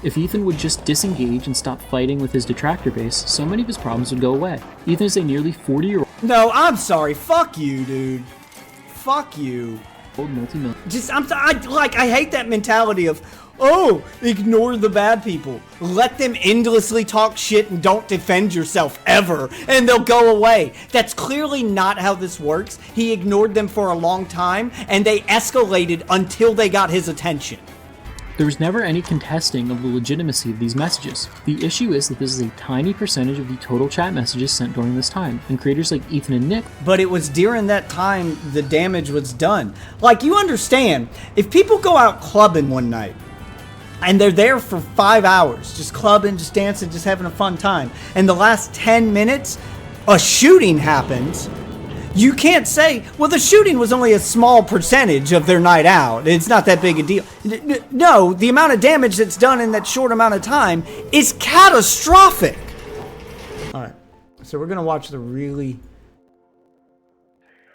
If Ethan would just disengage and stop fighting with his detractor base, so many of his problems would go away. Ethan is a nearly 40-year-old No, I'm sorry. Fuck you, dude. Fuck you. multi-millionaire. I hate that mentality of, oh, ignore the bad people. Let them endlessly talk shit and don't defend yourself ever, and they'll go away. That's clearly not how this works. He ignored them for a long time, and they escalated until they got his attention. There was never any contesting of the legitimacy of these messages. The issue is that this is a tiny percentage of the total chat messages sent during this time, and creators like Ethan and Nick... But it was during that time the damage was done. Like, you understand, if people go out clubbing one night, and they're there for 5 hours, just clubbing, just dancing, just having a fun time, and the last 10 minutes, a shooting happens, you can't say, well, the shooting was only a small percentage of their night out. It's not that big a deal. No, the amount of damage that's done in that short amount of time is catastrophic. All right, so we're going to watch the really...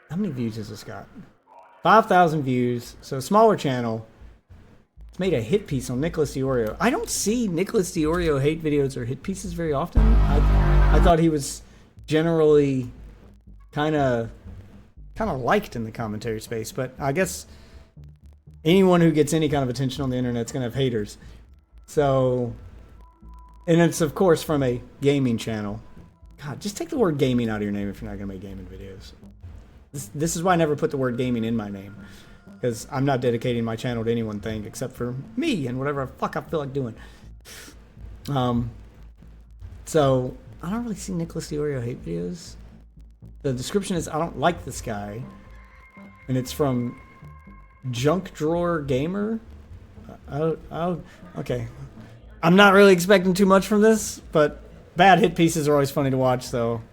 How many views has this got? 5,000 views, so a smaller channel. It's made a hit piece on Nicholas DeOrio. I don't see Nicholas DeOrio hate videos or hit pieces very often. I thought he was generally... kind of liked in the commentary space, but I guess anyone who gets any kind of attention on the internet's gonna have haters. So, and it's of course from a gaming channel. God, just take the word gaming out of your name if you're not gonna make gaming videos. This is why I never put the word gaming in my name, because I'm not dedicating my channel to any one thing except for me and whatever the fuck I feel like doing. So I don't really see Nicholas DeOrio hate videos. The description is, I don't like this guy. And it's from Junk Drawer Gamer. Okay. I'm not really expecting too much from this, but bad hit pieces are always funny to watch, so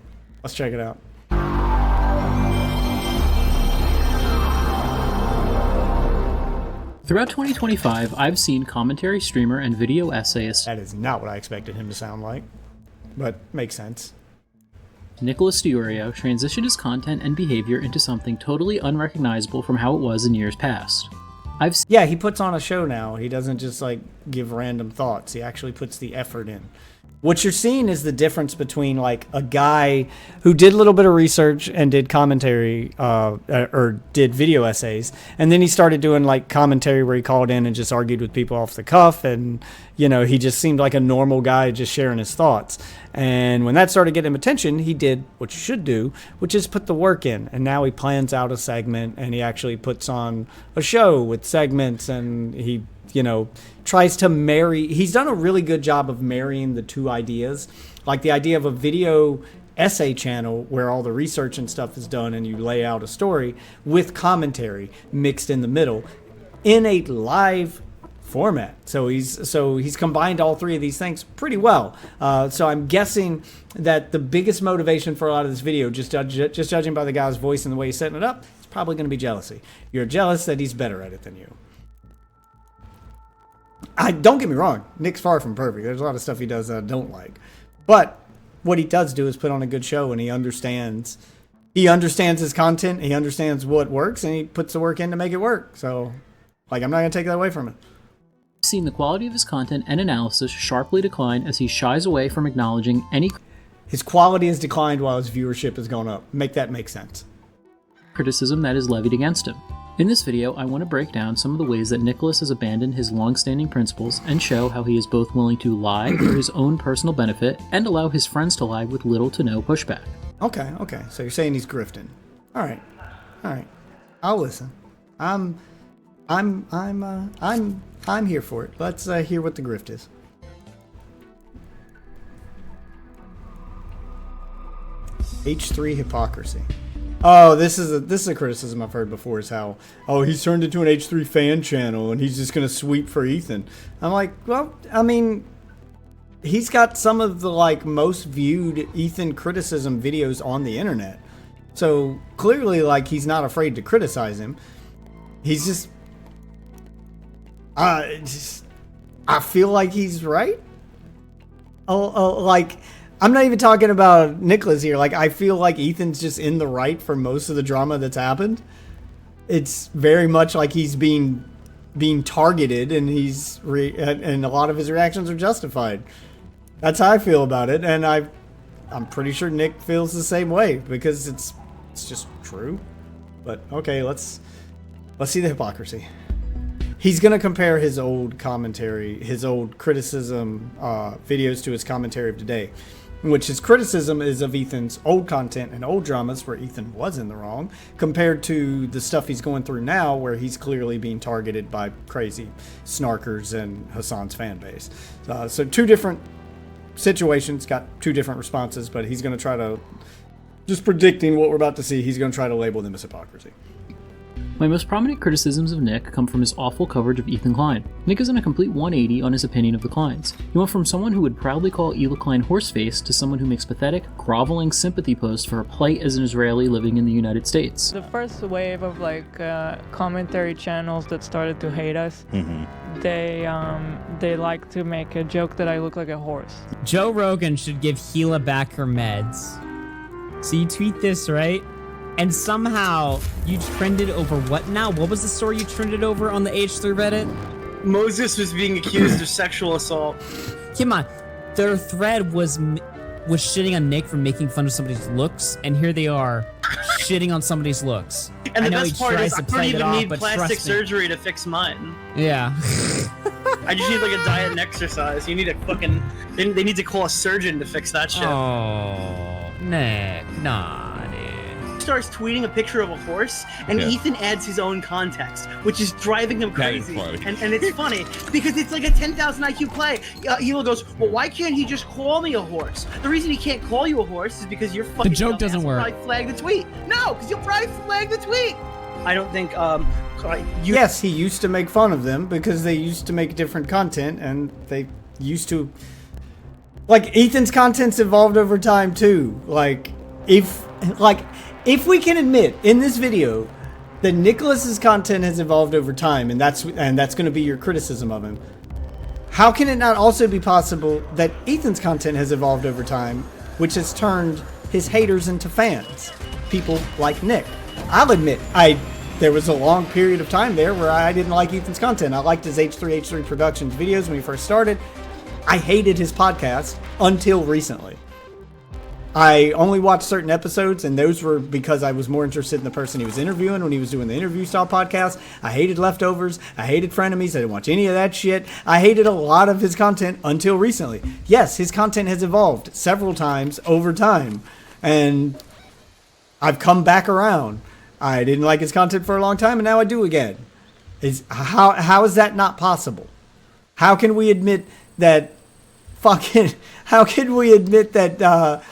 let's check it out. Throughout 2025, I've seen commentary streamer and video essayist... That is not what I expected him to sound like, but makes sense. Nicholas DeOrio transitioned his content and behavior into something totally unrecognizable from how it was in years past. Yeah, he puts on a show now. He doesn't just like give random thoughts. He actually puts the effort in. What you're seeing is the difference between like a guy who did a little bit of research and did commentary or did video essays, and then he started doing like commentary where he called in and just argued with people off the cuff, and you know, he just seemed like a normal guy just sharing his thoughts. And when that started getting him attention, he did what you should do, which is put the work in. And now he plans out a segment, and he actually puts on a show with segments, and he, you know, tries to marry. He's done a really good job of marrying the two ideas, like the idea of a video essay channel where all the research and stuff is done and you lay out a story, with commentary mixed in the middle in a live format. So he's combined all three of these things pretty well. So I'm guessing that the biggest motivation for a lot of this video, just judging by the guy's voice and the way he's setting it up, it's probably going to be jealousy. You're jealous that he's better at it than you. Don't get me wrong, Nick's far from perfect. There's a lot of stuff he does that I don't like. But what he does do is put on a good show, and he understands his content, he understands what works, and he puts the work in to make it work. So, like, I'm not going to take that away from it. Seen the quality of his content and analysis sharply decline as he shies away from acknowledging any... His quality has declined while his viewership has gone up. Make that make sense. ...criticism that is levied against him. In this video, I want to break down some of the ways that Nicholas has abandoned his long-standing principles and show how he is both willing to lie for his own personal benefit and allow his friends to lie with little to no pushback. Okay. So you're saying he's grifting. All right. I'll listen. I'm here for it. Let's hear what the grift is. H3 hypocrisy. Oh, this is a criticism I've heard before, is how, oh, he's turned into an H3 fan channel and he's just going to sweep for Ethan. I'm like, well, I mean, he's got some of the like most viewed Ethan criticism videos on the internet. So clearly, like, he's not afraid to criticize him. He's just, I feel like he's right. Like, I'm not even talking about Nicholas here. Like, I feel like Ethan's just in the right for most of the drama that's happened. It's very much like he's being being targeted, and and a lot of his reactions are justified. That's how I feel about it, and I'm pretty sure Nick feels the same way because it's just true. But okay, let's see the hypocrisy. He's gonna compare his old commentary, his old criticism videos to his commentary of today, which his criticism is of Ethan's old content and old dramas where Ethan was in the wrong, compared to the stuff he's going through now where he's clearly being targeted by crazy snarkers and Hassan's fan base. So two different situations, got two different responses, but he's going to try to, just predicting what we're about to see, he's going to try to label them as hypocrisy. My most prominent criticisms of Nick come from his awful coverage of Ethan Klein. Nick is in a complete 180 on his opinion of the Kleins. He went from someone who would proudly call Hila Klein horseface to someone who makes pathetic, groveling sympathy posts for her plight as an Israeli living in the United States. The first wave of commentary channels that started to hate us, they like to make a joke that I look like a horse. Joe Rogan should give Hila back her meds. So you tweet this, right? And somehow you trended over what now? What was the story you trended over on the H3 Reddit? Moses was being accused of sexual assault. Come on. Their thread was shitting on Nick for making fun of somebody's looks, and here they are shitting on somebody's looks. And the best part is I don't even need plastic surgery to fix mine. Yeah. I just need like a diet and exercise. You need a fucking... They need to call a surgeon to fix that shit. Oh, Nick, nah. Starts tweeting a picture of a horse, and Ethan adds his own context, which is driving him crazy. And it's funny because it's like a 10,000 IQ play. Hila goes, well, why can't he just call me a horse? The reason he can't call you a horse is because you're fucking. The joke doesn't work. Probably flag the tweet. No, because you'll probably flag the tweet. I don't think. Yes, he used to make fun of them because they used to make different content, and they used to. Like Ethan's content's evolved over time too. If we can admit in this video that Nicholas's content has evolved over time, and that's going to be your criticism of him, how can it not also be possible that Ethan's content has evolved over time, which has turned his haters into fans, people like Nick? I'll admit, there was a long period of time there where I didn't like Ethan's content. I liked his H3 Productions videos when he first started. I hated his podcast until recently. I only watched certain episodes, and those were because I was more interested in the person he was interviewing when he was doing the interview-style podcast. I hated Leftovers. I hated Frenemies. I didn't watch any of that shit. I hated a lot of his content until recently. Yes, his content has evolved several times over time, and I've come back around. I didn't like his content for a long time, and now I do again. How is that not possible? How can we admit that how can we admit that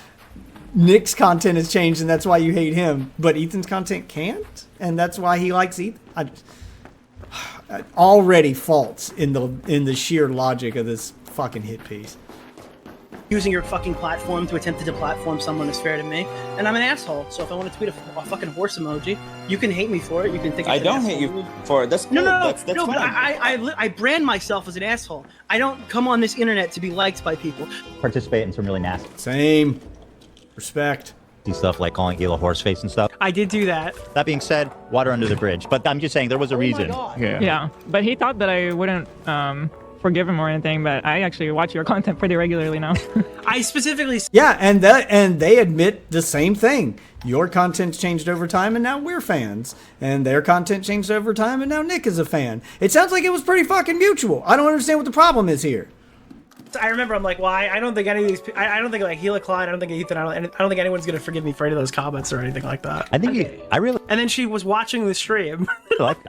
Nick's content has changed and that's why you hate him, but Ethan's content can't, and that's why he likes Ethan? Already faults in the sheer logic of this fucking hit piece. Using your fucking platform to attempt to deplatform someone is fair to me, and I'm an asshole. So if I want to tweet a fucking horse emoji, you can hate me for it. You can think I don't hate you for it. That's cool. No. That's But fine. I brand myself as an asshole. I don't come on this internet to be liked by people. Participate in some really nasty Same. Respect. stuff like calling Hila horseface and stuff. I did do that. That being said, water under the bridge. But I'm just saying there was a reason. Yeah, but he thought that I wouldn't forgive him or anything, but I actually watch your content pretty regularly now. I specifically... Yeah, and they admit the same thing. Your content's changed over time, and now we're fans. And their content changed over time, and now Nick is a fan. It sounds like it was pretty fucking mutual. I don't understand what the problem is here. I remember I'm like, well, I don't think any of these... I don't think like Hila Klein, I don't think Ethan, I don't think anyone's going to forgive me for any of those comments or anything like that. I think I really And then she was watching the stream.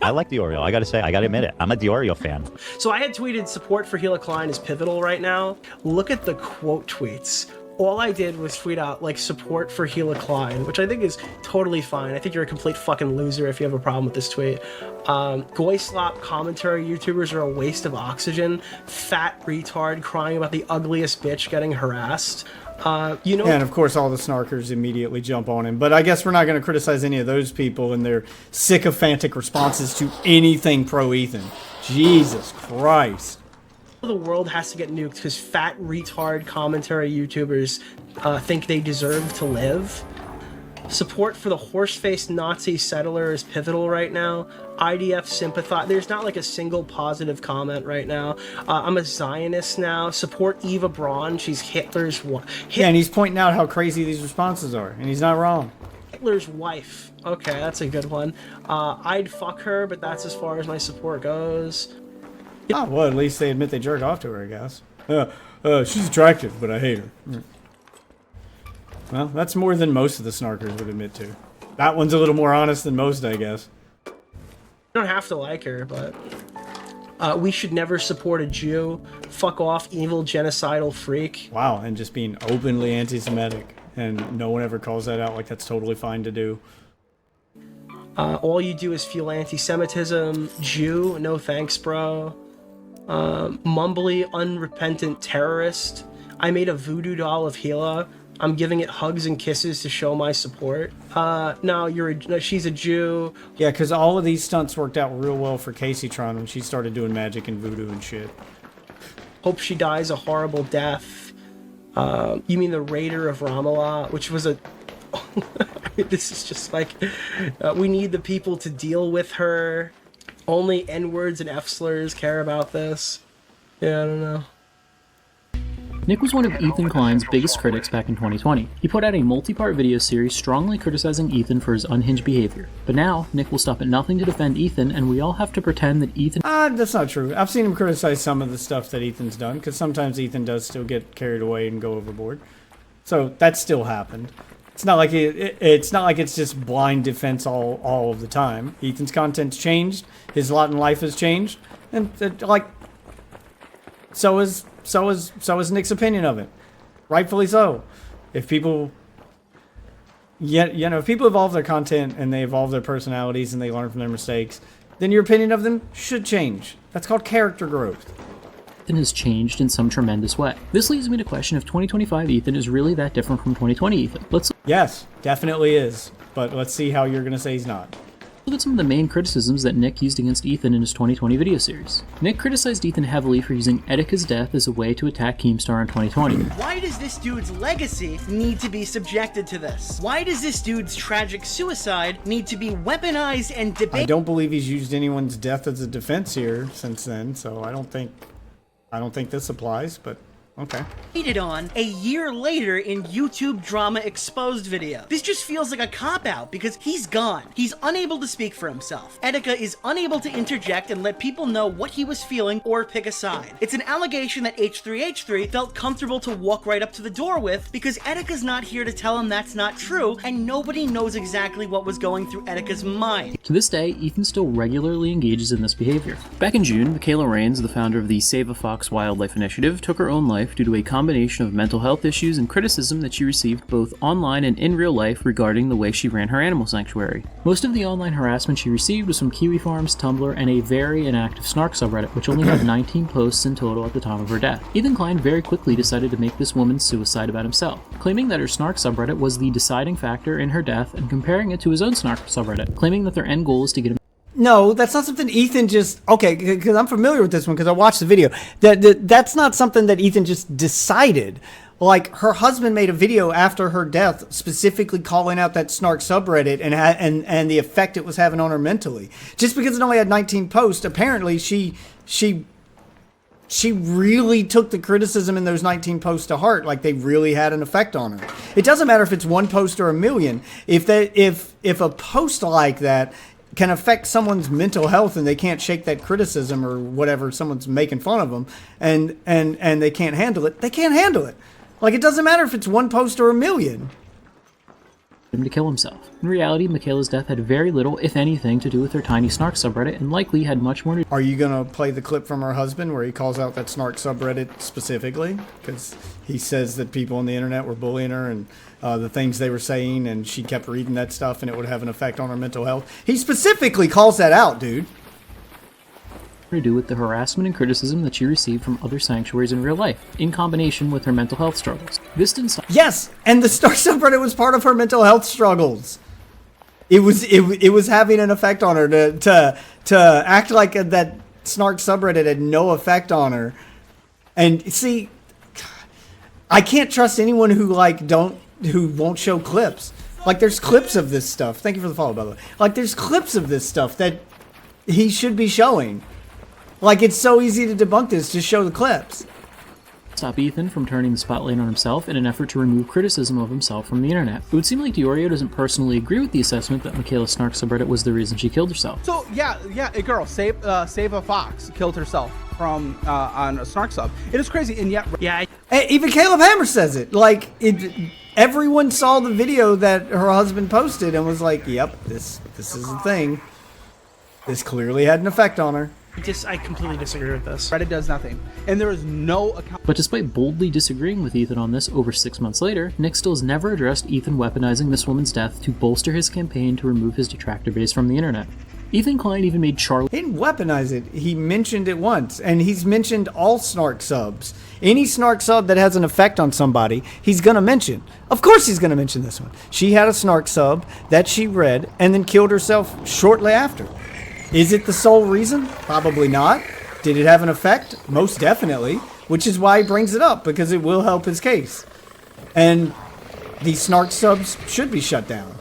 I like DeOrio. I gotta say, I gotta admit it. I'm a DeOrio fan. So I had tweeted support for Hila Klein is pivotal right now. Look at the quote tweets. All I did was tweet out like support for Hila Klein, which I think is totally fine. I think you're a complete fucking loser if you have a problem with this tweet. Goy slop commentary YouTubers are a waste of oxygen. Fat retard crying about the ugliest bitch getting harassed. You know, And of course, all the snarkers immediately jump on him. But I guess we're not going to criticize any of those people and their sycophantic responses to anything pro-Ethan. Jesus Christ. the world has to get nuked because fat retard commentary YouTubers think they deserve to live. Support for the horse-faced Nazi settler is pivotal right now. IDF sympathize. There's not like a single positive comment right now. I'm a Zionist now. Support Eva Braun. She's Hitler's wife. Yeah, and he's pointing out how crazy these responses are, and he's not wrong. Hitler's wife. Okay, that's a good one. I'd fuck her, but that's as far as my support goes. Oh, well, at least they admit they jerk off to her, I guess. She's attractive, but I hate her. Well, that's more than most of the snarkers would admit to. That one's a little more honest than most, I guess. You don't have to like her, but we should never support a Jew. Fuck off, evil genocidal freak. Wow, and just being openly anti-Semitic, and no one ever calls that out like that's totally fine to do. All you do is fuel anti-Semitism. Jew, no thanks, bro. Mumbly, unrepentant terrorist. I made a voodoo doll of Hila. I'm giving it hugs and kisses to show my support. No, she's a Jew. Yeah, because all of these stunts worked out real well for Casey Tron when she started doing magic and voodoo and shit. Hope she dies a horrible death. You mean the Raider of Ramallah, which was a... This is just like... we need the people to deal with her. Only N-words and F-slurs care about this. Yeah, I don't know. Nick was one of Ethan Klein's biggest critics back in 2020. He put out a multi-part video series strongly criticizing Ethan for his unhinged behavior. But now, Nick will stop at nothing to defend Ethan, and we all have to pretend that Ethan... That's not true. I've seen him criticize some of the stuff that Ethan's done, because sometimes Ethan does still get carried away and go overboard. So, that still happened. It's not like it's just blind defense all of the time. Ethan's content's changed, his lot in life has changed, and so is Nick's opinion of it. Rightfully so. If people if people evolve their content and they evolve their personalities and they learn from their mistakes, then your opinion of them should change. That's called character growth. Ethan has changed in some tremendous way. This leads me to question if 2025 Ethan is really that different from 2020 Ethan. Yes, definitely is. But let's see how you're going to say he's not. Look at some of the main criticisms that Nick used against Ethan in his 2020 video series. Nick criticized Ethan heavily for using Etika's death as a way to attack Keemstar in 2020. Why does this dude's legacy need to be subjected to this? Why does this dude's tragic suicide need to be weaponized and debated? I don't believe he's used anyone's death as a defense here since then, so I don't think this applies, but okay. On a year later in YouTube Drama Exposed video. This just feels like a cop-out because he's gone. He's unable to speak for himself. Etika is unable to interject and let people know what he was feeling or pick a side. It's an allegation that H3H3 felt comfortable to walk right up to the door with because Etika's not here to tell him that's not true, and nobody knows exactly what was going through Etika's mind. To this day, Ethan still regularly engages in this behavior. Back in June, Michaela Rains, the founder of the Save a Fox Wildlife Initiative, took her own life due to a combination of mental health issues and criticism that she received both online and in real life regarding the way she ran her animal sanctuary. Most of the online harassment she received was from Kiwi Farms, Tumblr, and a very inactive Snark subreddit, which only had 19 posts in total at the time of her death. Ethan Klein very quickly decided to make this woman's suicide about himself, claiming that her Snark subreddit was the deciding factor in her death and comparing it to his own Snark subreddit, claiming that their end goal is to get him. No, that's not something Ethan just... Okay, because I'm familiar with this one because I watched the video. That's not something that Ethan just decided. Like, her husband made a video after her death specifically calling out that Snark subreddit and the effect it was having on her mentally. Just because it only had 19 posts, apparently she really took the criticism in those 19 posts to heart. Like, they really had an effect on her. It doesn't matter if it's one post or a million. If a post like that can affect someone's mental health and they can't shake that criticism or whatever, someone's making fun of them and they can't handle it, they can't handle it. Like, it doesn't matter if it's one post or a million. Him to kill himself. In reality, Michaela's death had very little, if anything, to do with her tiny Snark subreddit and likely had much more to... Are you going to play the clip from her husband where he calls out that Snark subreddit specifically? Because he says that people on the internet were bullying her and the things they were saying, and she kept reading that stuff and it would have an effect on her mental health. He specifically calls that out, dude. To do with the harassment and criticism that she received from other sanctuaries in real life, in combination with her mental health struggles. This didn't stop. Yes, and the Snark subreddit was part of her mental health struggles. It was having an effect on her to act like that Snark subreddit had no effect on her. And see, I can't trust anyone who won't show clips. Like, there's clips of this stuff. Thank you for the follow, by the way. Like, there's clips of this stuff that he should be showing. Like, it's so easy to debunk this. Just show the clips. Stop Ethan from turning the spotlight on himself in an effort to remove criticism of himself from the internet. It would seem like DeOrio doesn't personally agree with the assessment that Michaela Snark subreddit was the reason she killed herself. So yeah, a girl, save a fox, killed herself from on a Snark sub. It is crazy, and yet Even Caleb Hammer says it. Like, everyone saw the video that her husband posted and was like, "Yep, this is the thing. This clearly had an effect on her." I completely disagree with this. Reddit does nothing, and there is no account. But despite boldly disagreeing with Ethan on this over 6 months later, Nick still has never addressed Ethan weaponizing this woman's death to bolster his campaign to remove his detractor base from the internet. Ethan Klein even made Charlie— He didn't weaponize it. He mentioned it once, and he's mentioned all Snark subs. Any Snark sub that has an effect on somebody, he's gonna mention. Of course he's gonna mention this one. She had a Snark sub that she read and then killed herself shortly after. Is it the sole reason? Probably not. Did it have an effect? Most definitely, which is why he brings it up, because it will help his case. And these Snark subs should be shut down.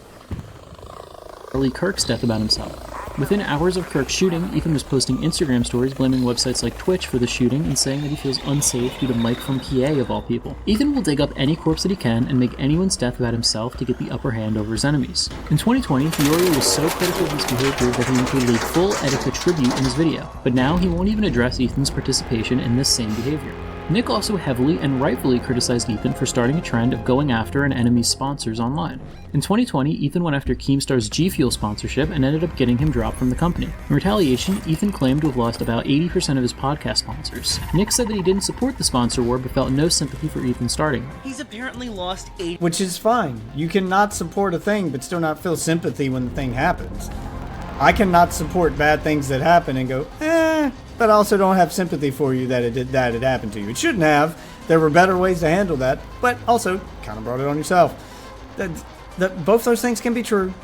Charlie Kirk's death about himself. Within hours of Kirk's shooting, Ethan was posting Instagram stories blaming websites like Twitch for the shooting and saying that he feels unsafe due to Mike from PA of all people. Ethan will dig up any corpse that he can and make anyone's death about himself to get the upper hand over his enemies. In 2020, DeOrio was so critical of his behavior that he included a full Etika tribute in his video, but now he won't even address Ethan's participation in this same behavior. Nick also heavily and rightfully criticized Ethan for starting a trend of going after an enemy's sponsors online. In 2020, Ethan went after Keemstar's G Fuel sponsorship and ended up getting him dropped from the company. In retaliation, Ethan claimed to have lost about 80% of his podcast sponsors. Nick said that he didn't support the sponsor war but felt no sympathy for Ethan starting. He's apparently lost 8. Which is fine. You cannot support a thing but still not feel sympathy when the thing happens. I cannot support bad things that happen and go, but I also don't have sympathy for you that it happened to you. It shouldn't have. There were better ways to handle that, but also kind of brought it on yourself. Both those things can be true.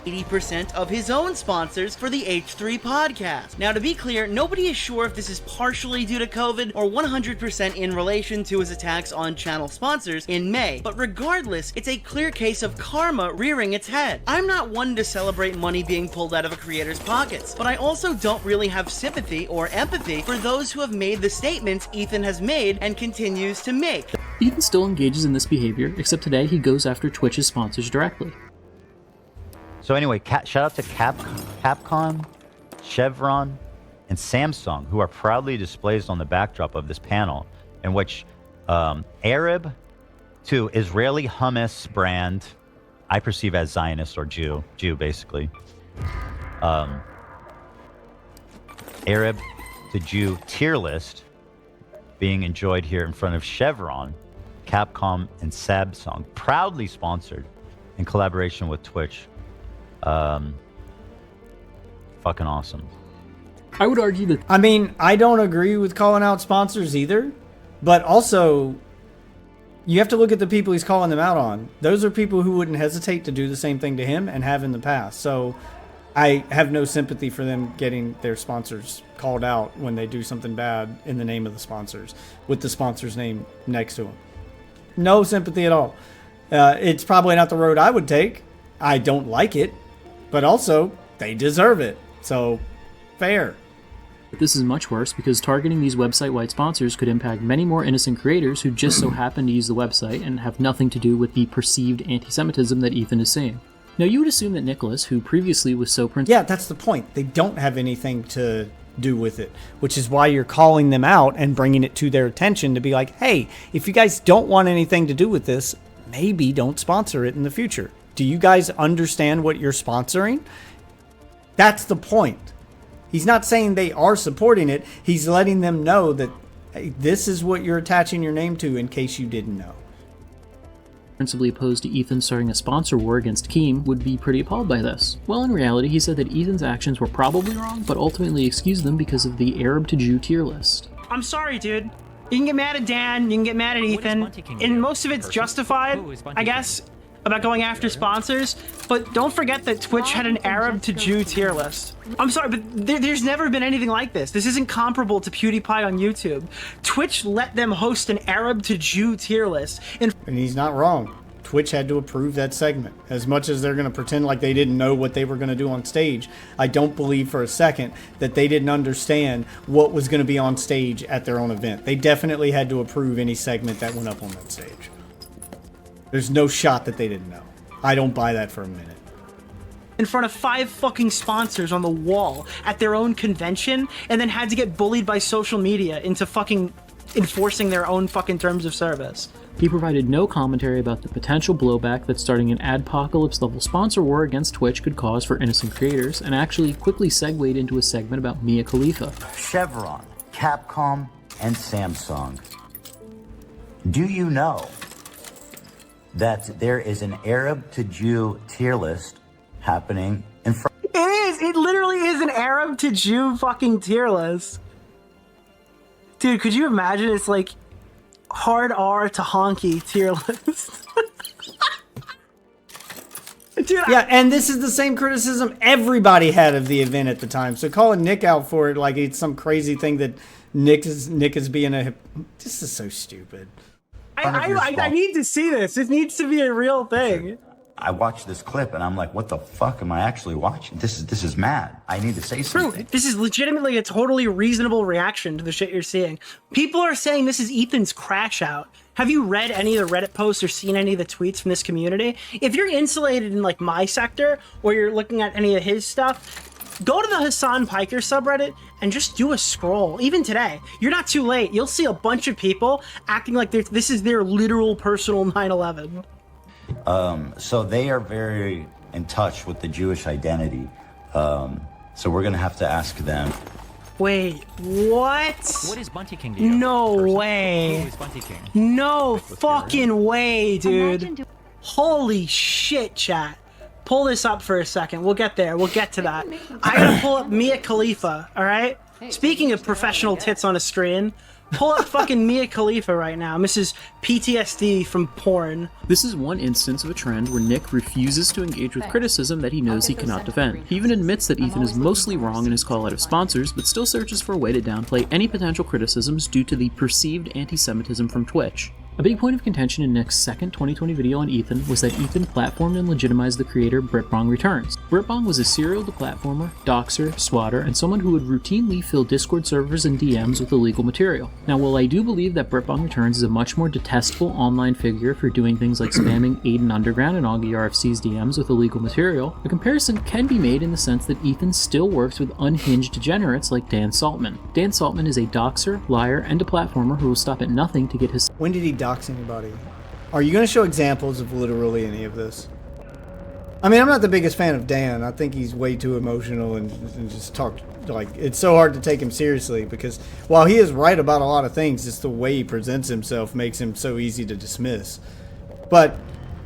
80% of his own sponsors for the H3 podcast. Now, to be clear, nobody is sure if this is partially due to COVID or 100% in relation to his attacks on channel sponsors in May. But regardless, it's a clear case of karma rearing its head. I'm not one to celebrate money being pulled out of a creator's pockets, but I also don't really have sympathy or empathy for those who have made the statements Ethan has made and continues to make. Ethan still engages in this behavior, except today he goes after Twitch's sponsors directly. So anyway, shout out to Capcom, Chevron, and Samsung, who are proudly displayed on the backdrop of this panel, in which Arab to Israeli hummus brand, I perceive as Zionist or Jew basically. Arab to Jew tier list being enjoyed here in front of Chevron, Capcom, and Samsung, proudly sponsored in collaboration with Twitch. Fucking awesome. I would argue that— I mean, I don't agree with calling out sponsors either, but also you have to look at the people he's calling them out on. Those are people who wouldn't hesitate to do the same thing to him and have in the past. So I have no sympathy for them getting their sponsors called out when they do something bad in the name of the sponsors, with the sponsor's name next to them. No sympathy at all. It's probably not the road I would take. I don't like it, but also they deserve it. So fair. This is much worse because targeting these website-wide sponsors could impact many more innocent creators who just so happen to use the website and have nothing to do with the perceived anti-Semitism that Ethan is saying. Now, you would assume that Nicholas, who previously was so— Yeah, that's the point. They don't have anything to do with it, which is why you're calling them out and bringing it to their attention to be like, hey, if you guys don't want anything to do with this, maybe don't sponsor it in the future. Do you guys understand what you're sponsoring? That's the point. He's not saying they are supporting it. He's letting them know that, hey, this is what you're attaching your name to in case you didn't know. Principally opposed to Ethan starting a sponsor war against Keem would be pretty appalled by this. Well, in reality, he said that Ethan's actions were probably wrong, but ultimately excused them because of the Arab to Jew tier list. I'm sorry, dude. You can get mad at Dan, you can get mad at Ethan, and most of it's justified, I guess, about going after sponsors, but don't forget that Twitch had an Arab to Jew tier list. I'm sorry, but there's never been anything like this. This isn't comparable to PewDiePie on YouTube. Twitch let them host an Arab to Jew tier list. And he's not wrong. Twitch had to approve that segment. As much as they're going to pretend like they didn't know what they were going to do on stage, I don't believe for a second that they didn't understand what was going to be on stage at their own event. They definitely had to approve any segment that went up on that stage. There's no shot that they didn't know. I don't buy that for a minute. In front of 5 fucking sponsors on the wall at their own convention, and then had to get bullied by social media into fucking enforcing their own fucking terms of service. He provided no commentary about the potential blowback that starting an adpocalypse-level sponsor war against Twitch could cause for innocent creators, and actually quickly segued into a segment about Mia Khalifa. Chevron, Capcom, and Samsung. Do you know that there is an Arab to Jew tier list happening in front? It is! It literally is an Arab to Jew fucking tier list. Dude, could you imagine? It's like hard R to honky tier list. Dude, yeah, and this is the same criticism everybody had of the event at the time. So calling Nick out for it like it's some crazy thing that Nick is being a... This is so stupid. I need to see this. This needs to be a real thing. I watched this clip and I'm like, what the fuck am I actually watching? This is mad. I need to say something. This is legitimately a totally reasonable reaction to the shit you're seeing. People are saying this is Ethan's crash out. Have you read any of the Reddit posts or seen any of the tweets from this community? If you're insulated in like my sector or you're looking at any of his stuff, go to the Hassan Piker subreddit and just do a scroll. Even today, you're not too late. You'll see a bunch of people acting like this is their literal personal 9/11. So they are very in touch with the Jewish identity. So we're gonna have to ask them. Wait, what? What is Bunty King to you? No way. Who is Bunty King? No fucking way, dude. Holy shit, chat. Pull this up for a second. We'll get there. We'll get to that. I gotta pull up Mia Khalifa, alright? Speaking of professional tits on a screen, pull up fucking Mia Khalifa right now. Mrs. PTSD from porn. This is one instance of a trend where Nick refuses to engage with criticism that he knows he cannot defend. He even admits that Ethan is mostly wrong in his call out of sponsors, but still searches for a way to downplay any potential criticisms due to the perceived anti-Semitism from Twitch. A big point of contention in Nick's second 2020 video on Ethan was that Ethan platformed and legitimized the creator Britbong Returns. Britbong was a serial deplatformer, doxer, swatter, and someone who would routinely fill Discord servers and DMs with illegal material. Now, while I do believe that Britbong Returns is a much more detestable online figure for doing things like spamming Aiden Underground and Augie RFC's DMs with illegal material, a comparison can be made in the sense that Ethan still works with unhinged degenerates like Dan Saltman. Dan Saltman is a doxer, liar, and a platformer who will stop at nothing to get his... When did he dox anybody? Are you going to show examples of literally any of this? I mean, I'm not the biggest fan of Dan. I think he's way too emotional and just talk like it's so hard to take him seriously because while he is right about a lot of things, just the way he presents himself makes him so easy to dismiss. But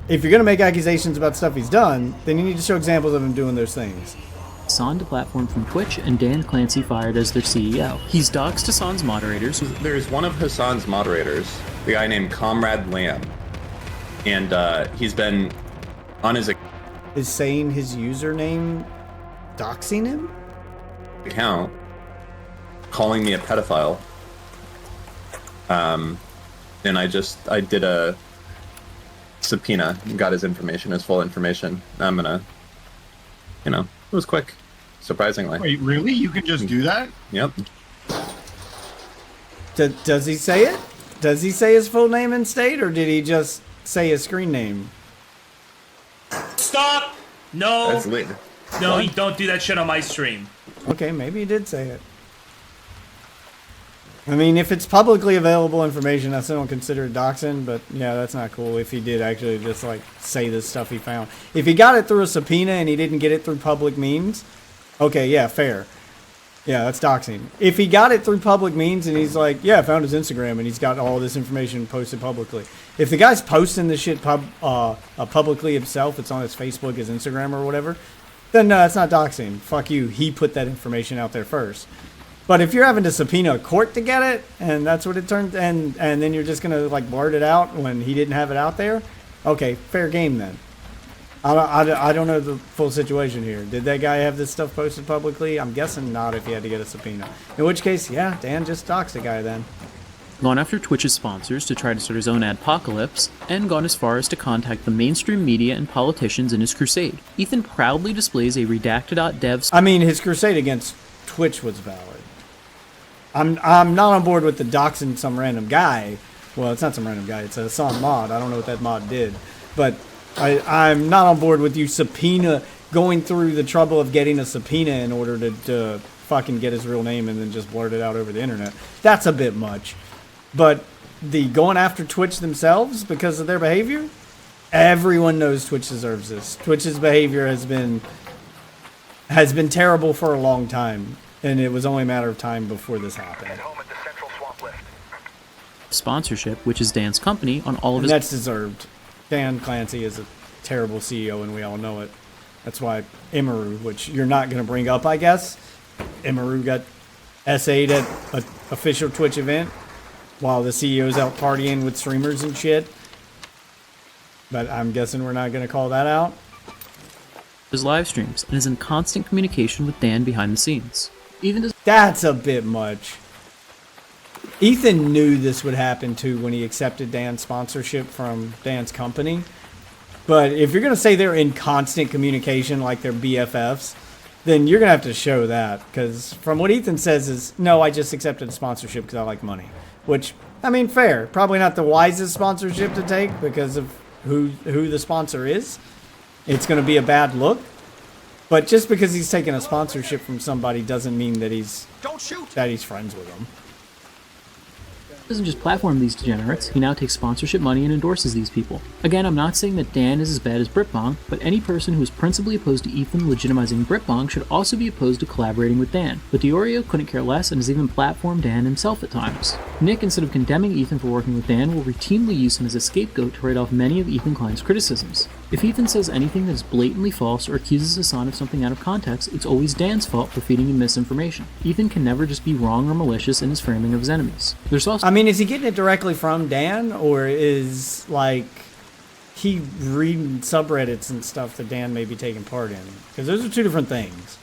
if you're going to make accusations about stuff he's done, then you need to show examples of him doing those things. Hassan deplatformed from Twitch and Dan Clancy fired as their CEO. He's doxed Hassan's moderators. There's one of Hassan's moderators, the guy named Comrade Lamb, and he's been on his Is saying his username doxing him? account, calling me a pedophile. And I did a subpoena, got his information, his full information. I'm gonna, it was quick, surprisingly. Wait, really? You can just do that? Yep. Does he say it? Does he say his full name and state, or did he just say his screen name? Stop! No! That's lit. No, you don't do that shit on my stream. Okay, maybe he did say it. I mean, if it's publicly available information, I still don't consider it doxing, but yeah, that's not cool if he did actually just, like, say the stuff he found. If he got it through a subpoena and he didn't get it through public means, okay, yeah, fair. Yeah, that's doxing. If he got it through public means and he's like, yeah, I found his Instagram and he's got all this information posted publicly. If the guy's posting this shit publicly himself, it's on his Facebook, his Instagram or whatever, then no, that's not doxing. Fuck you, he put that information out there first. But if you're having to subpoena a court to get it, and that's what it turned, and then you're just gonna like blurt it out when he didn't have it out there, okay, fair game then. I don't know the full situation here. Did that guy have this stuff posted publicly? I'm guessing not if he had to get a subpoena. In which case, yeah, Dan just doxed the guy then. gone after Twitch's sponsors to try to start his own adpocalypse, and gone as far as to contact the mainstream media and politicians in his crusade. Ethan proudly displays a redacted.dev. I mean, his crusade against Twitch was valid. I'm not on board with the doxing some random guy. Well, it's not some random guy. It's a Hassan mod. I don't know what that mod did. But I'm not on board with you going through the trouble of getting a subpoena in order to fucking get his real name and then just blurt it out over the internet. That's a bit much. But the going after Twitch themselves because of their behavior, everyone knows Twitch deserves this. Twitch's behavior has been terrible for a long time, and it was only a matter of time before this happened. Sponsorship, which is Dan's company, on all of And his. that's deserved. Dan Clancy is a terrible CEO, and we all know it. That's why Emeru, which you're not going to bring up, I guess. Emeru got SA'd at an official Twitch event while the CEO's out partying with streamers and shit. But I'm guessing we're not going to call that out. His live streams and is in constant communication with Dan behind the scenes. That's a bit much. Ethan knew this would happen too when he accepted Dan's sponsorship from Dan's company. But if you're going to say they're in constant communication like they're BFFs, then you're going to have to show that. Because from what Ethan says is, no, I just accepted a sponsorship because I like money. Which, I mean, fair. Probably not the wisest sponsorship to take because of who the sponsor is. It's going to be a bad look. But just because he's taking a sponsorship from somebody doesn't mean that he's friends with them. Doesn't just platform these degenerates, he now takes sponsorship money and endorses these people. Again, I'm not saying that Dan is as bad as Britbong, but any person who is principally opposed to Ethan legitimizing Britbong should also be opposed to collaborating with Dan. But DeOrio couldn't care less and has even platformed Dan himself at times. Nick, instead of condemning Ethan for working with Dan, will routinely use him as a scapegoat to write off many of Ethan Klein's criticisms. If Ethan says anything that is blatantly false or accuses Hassan of something out of context, it's always Dan's fault for feeding him misinformation. Ethan can never just be wrong or malicious in his framing of his enemies. There's also— I mean, is he getting it directly from Dan, or is, like, he reading subreddits and stuff that Dan may be taking part in? Because those are two different things.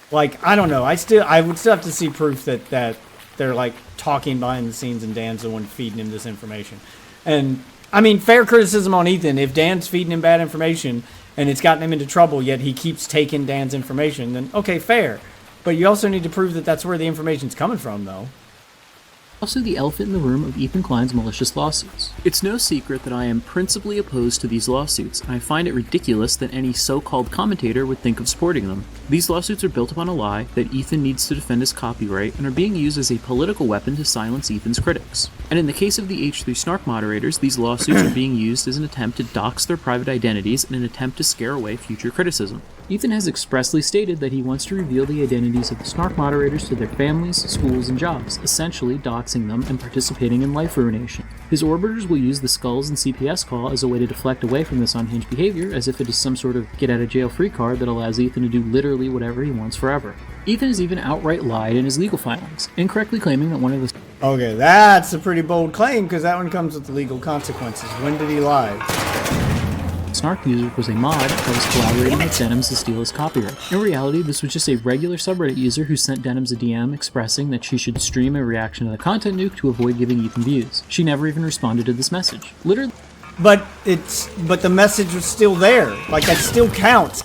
Like, I don't know. I would still have to see proof that they're, like, talking behind the scenes and Dan's the one feeding him this information. And I mean, fair criticism on Ethan. If Dan's feeding him bad information and it's gotten him into trouble, yet he keeps taking Dan's information, then okay, fair. But you also need to prove that that's where the information's coming from, though. Also the elephant in the room of Ethan Klein's malicious lawsuits. It's no secret that I am principally opposed to these lawsuits, and I find it ridiculous that any so-called commentator would think of supporting them. These lawsuits are built upon a lie that Ethan needs to defend his copyright and are being used as a political weapon to silence Ethan's critics. And in the case of the H3 Snark moderators, these lawsuits are being used as an attempt to dox their private identities in an attempt to scare away future criticism. Ethan has expressly stated that he wants to reveal the identities of the Snark moderators to their families, schools, and jobs, essentially doxing them and participating in life ruination. His orbiters will use the Skulls and CPS call as a way to deflect away from this unhinged behavior, as if it is some sort of get-out-of-jail-free card that allows Ethan to do literally whatever he wants forever. Ethan has even outright lied in his legal filings, incorrectly claiming that one of the— Okay, that's a pretty bold claim, because that one comes with legal consequences. When did he lie? Snark user was a mod that was collaborating with Denims to steal his copyright. In reality, this was just a regular subreddit user who sent Denims a DM expressing that she should stream a reaction to the content nuke to avoid giving Ethan views. She never even responded to this message. Literally— But the message was still there. Like, that still counts.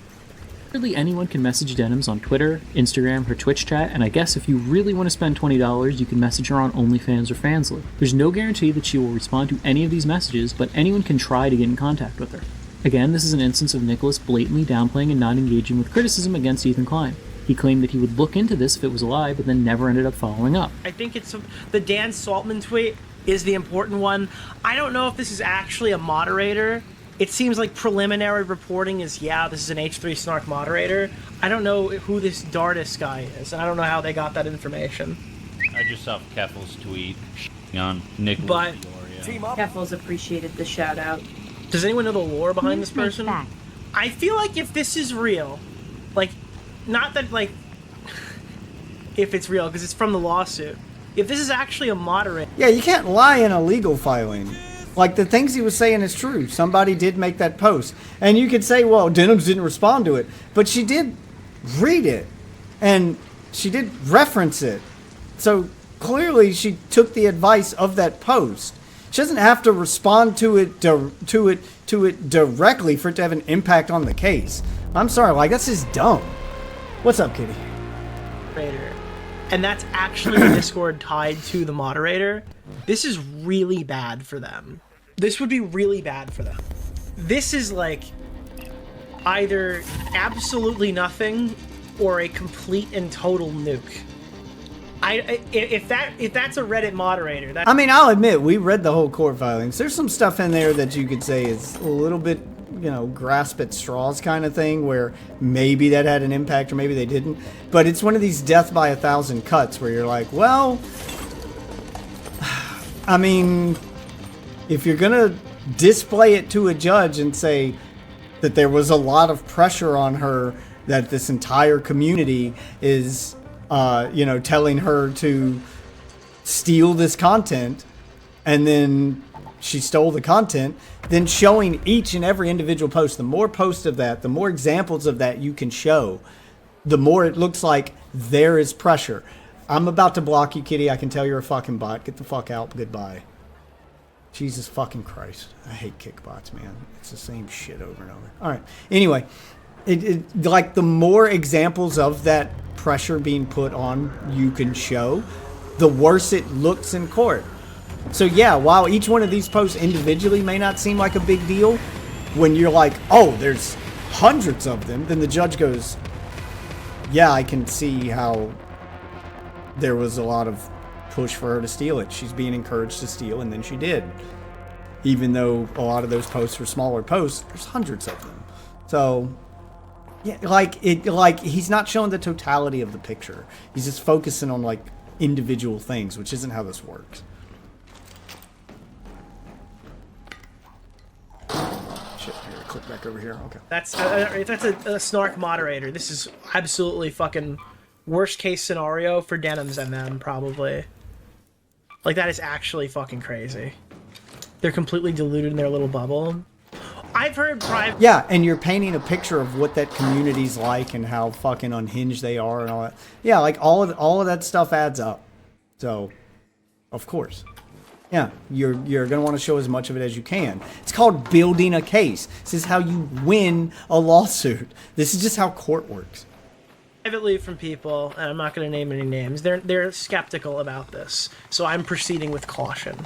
Literally anyone can message Denims on Twitter, Instagram, her Twitch chat, and I guess if you really want to spend $20, you can message her on OnlyFans or Fansly. There's no guarantee that she will respond to any of these messages, but anyone can try to get in contact with her. Again, this is an instance of Nicholas blatantly downplaying and not engaging with criticism against Ethan Klein. He claimed that he would look into this if it was a lie, but then never ended up following up. I think it's the Dan Saltman tweet is the important one. I don't know if this is actually a moderator. It seems like preliminary reporting is, yeah, this is an H3 Snark moderator. I don't know who this Dardis guy is, and I don't know how they got that information. I just saw Keffel's tweet on Nicholas But DeOrio. Keffels appreciated the shout out. Does anyone know the lore behind this person? I feel like if this is real, like, not that, like, if it's real, because it's from the lawsuit. If this is actually a moderator... Yeah, you can't lie in a legal filing. Like, the things he was saying is true. Somebody did make that post. And you could say, well, Denims didn't respond to it. But she did read it. And she did reference it. So clearly she took the advice of that post. She doesn't have to respond to it directly for it to have an impact on the case. I'm sorry, like that's just dumb. What's up, Kitty? And that's actually the Discord tied to the moderator. This is really bad for them. This would be really bad for them. This is like either absolutely nothing or a complete and total nuke. If that's a Reddit moderator, I mean, I'll admit we read the whole court filings. There's some stuff in there that you could say is a little bit, you know, grasp at straws kind of thing, where maybe that had an impact or maybe they didn't. But it's one of these death by 1,000 cuts where you're like, well, I mean, if you're gonna display it to a judge and say that there was a lot of pressure on her, that this entire community is, you know, telling her to steal this content, and then she stole the content, then showing each and every individual post. The more posts of that, the more examples of that you can show, the more it looks like there is pressure. I'm about to block you, Kitty. I can tell you're a fucking bot. Get the fuck out. Goodbye. Jesus fucking Christ. I hate kickbots, man. It's the same shit over and over. All right. Anyway, like the more examples of that pressure being put on you can show, the worse it looks in court. So yeah, while each one of these posts individually may not seem like a big deal, when you're like, oh, there's hundreds of them, then the judge goes, yeah, I can see how there was a lot of push for her to steal it. She's being encouraged to steal, and then she did. Even though a lot of those posts were smaller posts, there's hundreds of them. So yeah, like he's not showing the totality of the picture. He's just focusing on like individual things, which isn't how this works. Shit, I gotta click back over here. Okay. That's a snark moderator. This is absolutely fucking worst case scenario for Denims and them, probably. Like, that is actually fucking crazy. They're completely deluded in their little bubble. I've heard private... Yeah, and you're painting a picture of what that community's like and how fucking unhinged they are and all that. Yeah, like all of that stuff adds up. So, of course. Yeah, you're going to want to show as much of it as you can. It's called building a case. This is how you win a lawsuit. This is just how court works. Privately from people, and I'm not going to name any names, they're skeptical about this. So I'm proceeding with caution.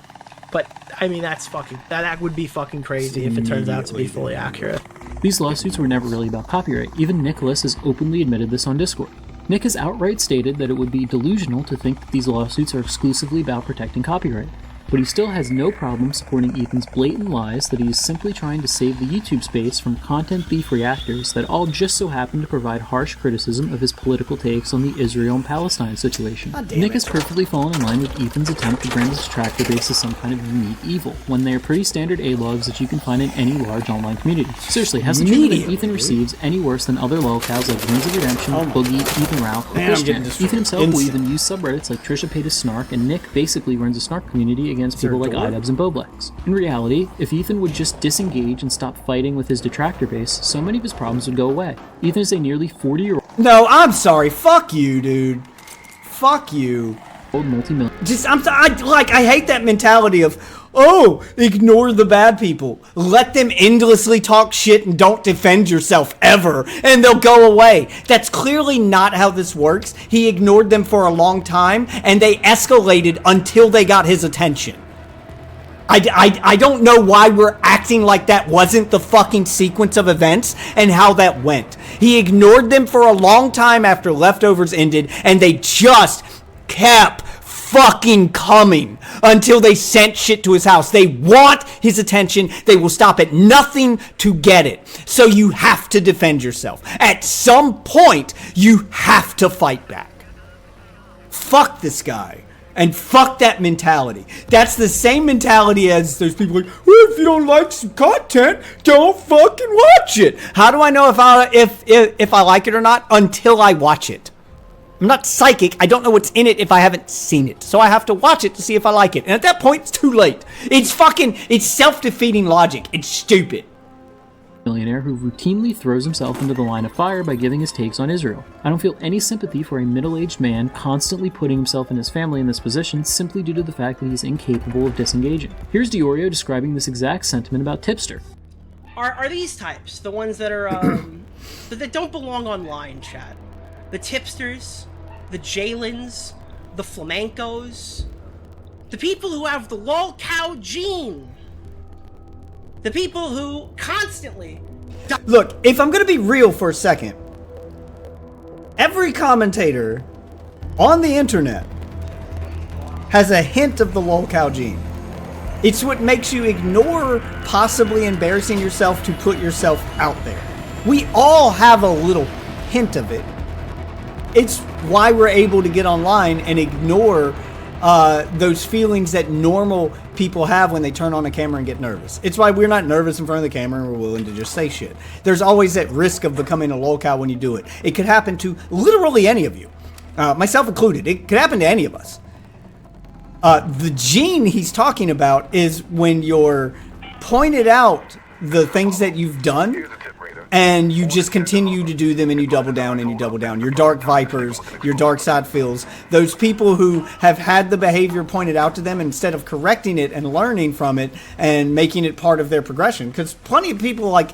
But, I mean, that would be fucking crazy if it turns out to be fully accurate. These lawsuits were never really about copyright. Even Nicholas has openly admitted this on Discord. Nick has outright stated that it would be delusional to think that these lawsuits are exclusively about protecting copyright. But he still has no problem supporting Ethan's blatant lies that he is simply trying to save the YouTube space from content thief reactors that all just so happen to provide harsh criticism of his political takes on the Israel and Palestine situation. Nick has perfectly fallen in line with Ethan's attempt to brand his detractor base as some kind of unique evil, when they are pretty standard A-logs that you can find in any large online community. Seriously, has the treatment that Ethan receives any worse than other lolcows like Wings of Redemption, Boogie, Ethan Ralph, or Christian? Ethan himself will even use subreddits like Trisha Paytas Snark, and Nick basically runs a Snark community against people like iDubbbz and Boblex. In reality, if Ethan would just disengage and stop fighting with his detractor base, so many of his problems would go away. Ethan is a nearly 40-year-old... No, I'm sorry. Fuck you, dude. Fuck you. Multi-million. Just, I hate that mentality of, oh, ignore the bad people. Let them endlessly talk shit and don't defend yourself ever, and they'll go away. That's clearly not how this works. He ignored them for a long time, and they escalated until they got his attention. I don't know why we're acting like that wasn't the fucking sequence of events and how that went. He ignored them for a long time after Leftovers ended, and they just kept fucking coming until they sent shit to his house. They want his attention. They will stop at nothing to get it. So you have to defend yourself. At some point, you have to fight back. Fuck this guy. And fuck that mentality. That's the same mentality as there's people like, well, if you don't like some content, don't fucking watch it. How do I know if I like it or not? Until I watch it. I'm not psychic. I don't know what's in it if I haven't seen it. So I have to watch it to see if I like it. And at that point, it's too late. It's self-defeating logic. It's stupid. millionaire who routinely throws himself into the line of fire by giving his takes on Israel. I don't feel any sympathy for a middle-aged man constantly putting himself and his family in this position simply due to the fact that he's incapable of disengaging. Here's DeOrio describing this exact sentiment about Tipster. Are these types the ones that are that don't belong online, chat? The tipsters, the Jalens, the flamencos, the people who have the lol cow gene, the people who constantly Look, if I'm gonna be real for a second, every commentator on the internet has a hint of the lol cow gene. It's what makes you ignore possibly embarrassing yourself to put yourself out there. We all have a little hint of it. It's why we're able to get online and ignore those feelings that normal people have when they turn on a camera and get nervous. It's why we're not nervous in front of the camera and we're willing to just say shit. There's always that risk of becoming a lol cow when you do it. It could happen to literally any of you, myself included. It could happen to any of us. The gene he's talking about is when you're pointed out the things that you've done and you just continue to do them and you double down and you double down. Your dark vipers, your dark side feels, those people who have had the behavior pointed out to them instead of correcting it and learning from it and making it part of their progression. Because plenty of people, like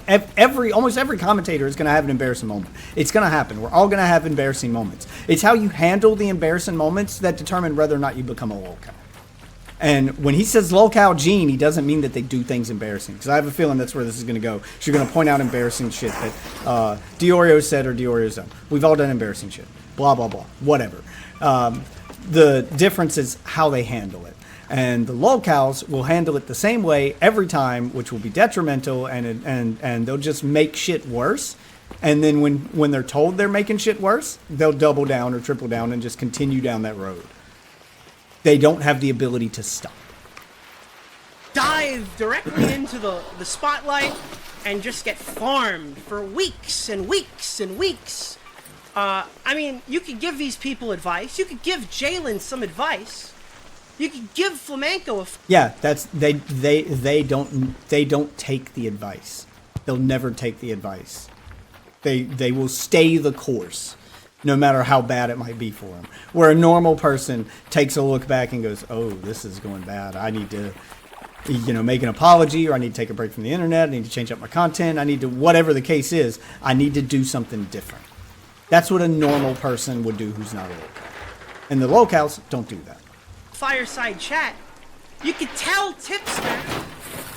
almost every commentator is going to have an embarrassing moment. It's going to happen. We're all going to have embarrassing moments. It's how you handle the embarrassing moments that determine whether or not you become a lol cow. And when he says lol cow gene, he doesn't mean that they do things embarrassing. Because I have a feeling that's where this is going to go. So you're going to point out embarrassing shit that DeOrio said or DeOrio's done. We've all done embarrassing shit. Blah, blah, blah. Whatever. The difference is how they handle it. And the lol cows will handle it the same way every time, which will be detrimental, and they'll just make shit worse. And then when they're told they're making shit worse, they'll double down or triple down and just continue down that road. They don't have the ability to stop. dive directly into the spotlight and just get farmed for weeks and weeks and weeks. I mean, you could give these people advice. You could give Jalen some advice. You could give Flamenco Yeah, that's they don't take the advice. They'll never take the advice. They will stay the course, no matter how bad it might be for them. Where a normal person takes a look back and goes, "Oh, this is going bad. I need to, make an apology, or I need to take a break from the internet. I need to change up my content. I need to, whatever the case is, I need to do something different." That's what a normal person would do who's not a local. And the locals don't do that. fireside chat. You could tell Tipster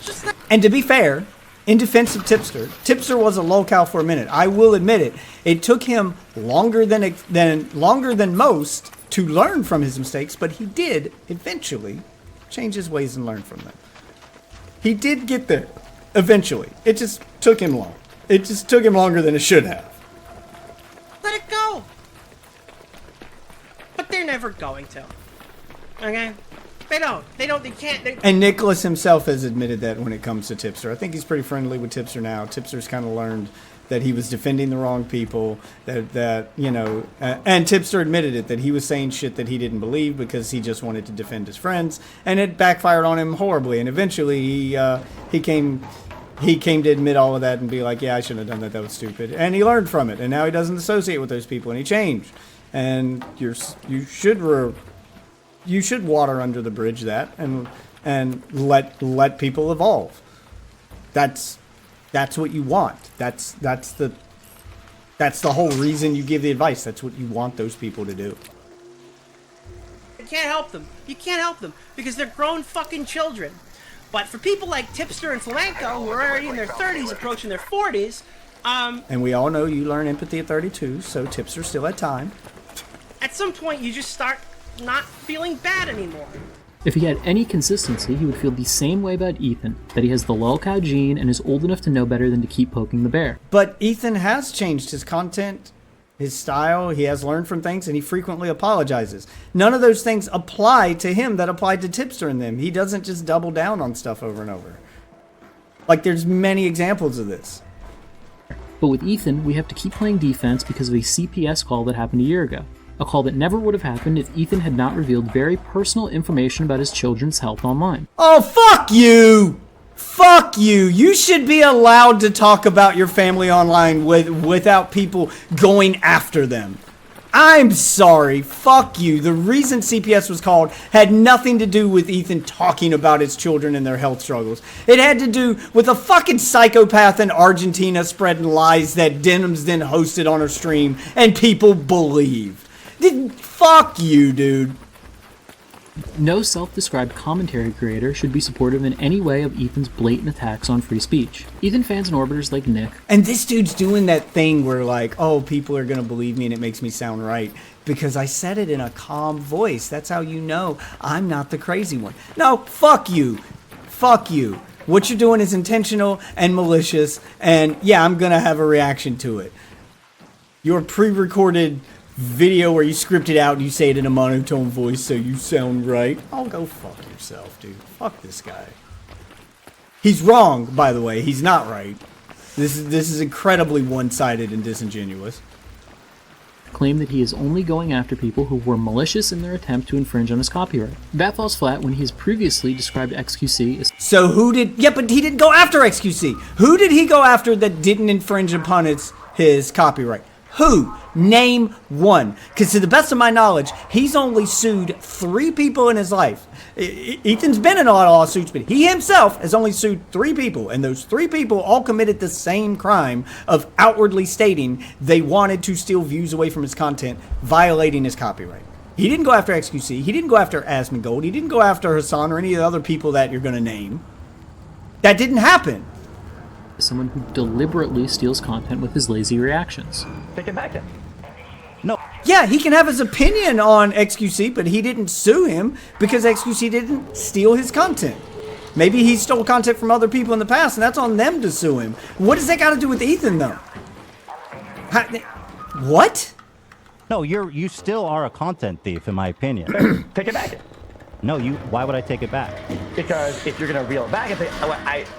just not. And to be fair, in defense of Tipster, Tipster was a locale for a minute. I will admit it. It took him longer than most to learn from his mistakes, but he did eventually change his ways and learn from them. He did get there eventually. It just took him long. It just took him longer than it should have. Let it go. But they're never going to. Okay? They can't. And Nicholas himself has admitted that when it comes to Tipster. I think he's pretty friendly with Tipster now. Tipster's kind of learned that he was defending the wrong people, and Tipster admitted it, that he was saying shit that he didn't believe because he just wanted to defend his friends, and it backfired on him horribly. And eventually he came to admit all of that and be like, yeah, I shouldn't have done that. That was stupid. And he learned from it, and now he doesn't associate with those people, and he changed. And you should water under the bridge that and let people evolve. That's what you want. That's the whole reason you give the advice. That's what you want those people to do. You can't help them. You can't help them because they're grown fucking children. But for people like Tipster and Flamenco, who are already in their 30s, approaching their 40s, and we all know you learn empathy at 32, so Tipster still had time. At some point, you just start not feeling bad anymore. If he had any consistency, he would feel the same way about Ethan, that he has the lolcow gene and is old enough to know better than to keep poking the bear. But Ethan has changed his content, his style, he has learned from things, and he frequently apologizes. None of those things apply to him that applied to Tipster and them. He doesn't just double down on stuff over and over. Like, there's many examples of this. But with Ethan, we have to keep playing defense because of a CPS call that happened a year ago. A call that never would have happened if Ethan had not revealed very personal information about his children's health online. Oh, fuck you! Fuck you. You should be allowed to talk about your family online without people going after them. I'm sorry. Fuck you. The reason CPS was called had nothing to do with Ethan talking about his children and their health struggles. It had to do with a fucking psychopath in Argentina spreading lies that Denim's then hosted on her stream and people believed. Fuck you, dude. No self-described commentary creator should be supportive in any way of Ethan's blatant attacks on free speech. Ethan fans and orbiters like Nick. And this dude's doing that thing where like, oh, people are going to believe me and it makes me sound right because I said it in a calm voice. That's how you know I'm not the crazy one. No, fuck you. Fuck you. What you're doing is intentional and malicious, and yeah, I'm going to have a reaction to it. Your pre-recorded video where you script it out and you say it in a monotone voice so you sound right. Oh, go fuck yourself, dude. Fuck this guy. He's wrong, by the way. He's not right. This is incredibly one-sided and disingenuous. Claim that he is only going after people who were malicious in their attempt to infringe on his copyright. That falls flat when he has previously described XQC as... So who did... Yeah, but he didn't go after XQC. Who did he go after that didn't infringe upon his copyright? Who? Name one. Because to the best of my knowledge, he's only sued 3 people in his life. Ethan's been in a lot of lawsuits, but he himself has only sued 3 people. And those 3 people all committed the same crime of outwardly stating they wanted to steal views away from his content, violating his copyright. He didn't go after XQC. He didn't go after Asmongold. He didn't go after Hassan or any of the other people that you're going to name. That didn't happen. Someone who deliberately steals content with his lazy reactions. Take it back then. No. Yeah, he can have his opinion on XQC, but he didn't sue him because XQC didn't steal his content. Maybe he stole content from other people in the past, and that's on them to sue him. What does that got to do with Ethan, though? What? No, you still are a content thief, in my opinion. Take it back. No, why would I take it back? Because if you're gonna reel it back,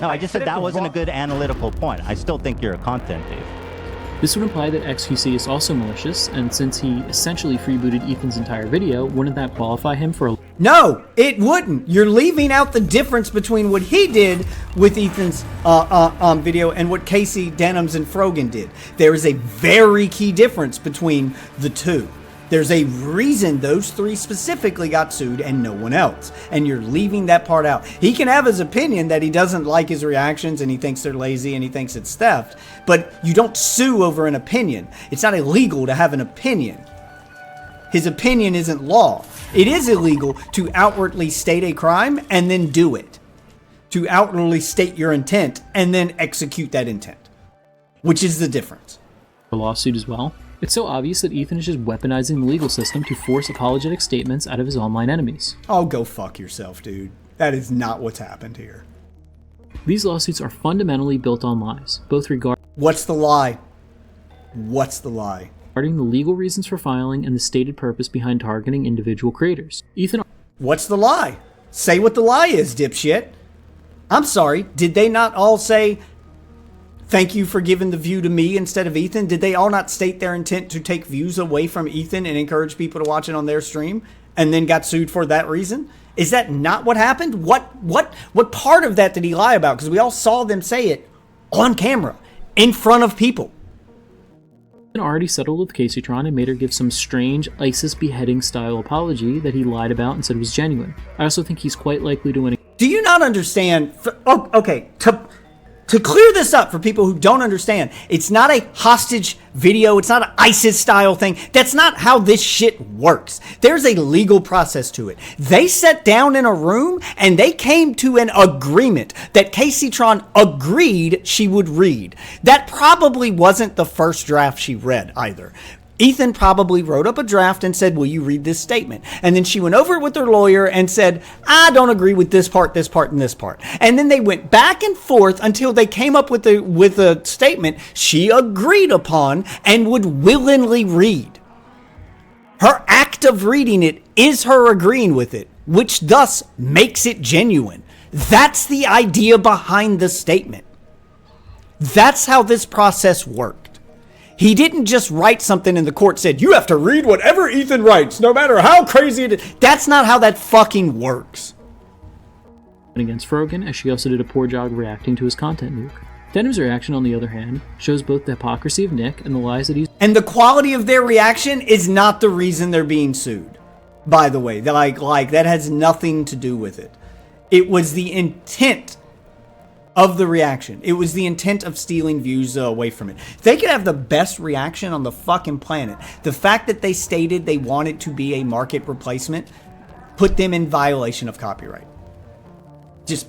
I just said that wasn't a good analytical point. I still think you're a content thief. This would imply that XQC is also malicious, and since he essentially freebooted Ethan's entire video, wouldn't that qualify him for a... No, it wouldn't. You're leaving out the difference between what he did with Ethan's video and what Casey, Denims, and Frogan did. There is a very key difference between the two. There's a reason those 3 specifically got sued and no one else. And you're leaving that part out. He can have his opinion that he doesn't like his reactions and he thinks they're lazy and he thinks it's theft. But you don't sue over an opinion. It's not illegal to have an opinion. His opinion isn't law. It is illegal to outwardly state a crime and then do it. To outwardly state your intent and then execute that intent. Which is the difference. A lawsuit as well? It's so obvious that Ethan is just weaponizing the legal system to force apologetic statements out of his online enemies. Oh, go fuck yourself, dude. That is not what's happened here. These lawsuits are fundamentally built on lies, both regarding... What's the lie? What's the lie? Regarding the legal reasons for filing and the stated purpose behind targeting individual creators. Ethan... What's the lie? Say what the lie is, dipshit. I'm sorry, did they not all say... Thank you for giving the view to me instead of Ethan? Did they all not state their intent to take views away from Ethan and encourage people to watch it on their stream and then got sued for that reason? Is that not what happened? What part of that did he lie about? Because we all saw them say it on camera in front of people. Ethan already settled with Caseytron and made her give some strange ISIS beheading style apology that he lied about and said was genuine. I also think he's quite likely to win. Do you not understand? Oh, okay. To clear this up for people who don't understand, it's not a hostage video. It's not an ISIS-style thing. That's not how this shit works. There's a legal process to it. They sat down in a room and they came to an agreement that Caseytron agreed she would read. That probably wasn't the first draft she read either. Ethan probably wrote up a draft and said, will you read this statement? And then she went over it with her lawyer and said, I don't agree with this part, and this part. And then they went back and forth until they came up with a statement she agreed upon and would willingly read. Her act of reading it is her agreeing with it, which thus makes it genuine. That's the idea behind the statement. That's how this process worked. He didn't just write something and the court said, you have to read whatever Ethan writes, no matter how crazy it is. That's not how that fucking works. against Frogan, as she also did a poor job reacting to his content nuke. Denham's reaction, on the other hand, shows both the hypocrisy of Nick and the lies that he's... And the quality of their reaction is not the reason they're being sued. By the way, like that has nothing to do with it. It was the intent of the reaction. It was the intent of stealing views away from it. They could have the best reaction on the fucking planet. The fact that they stated they wanted to be a market replacement put them in violation of copyright. Just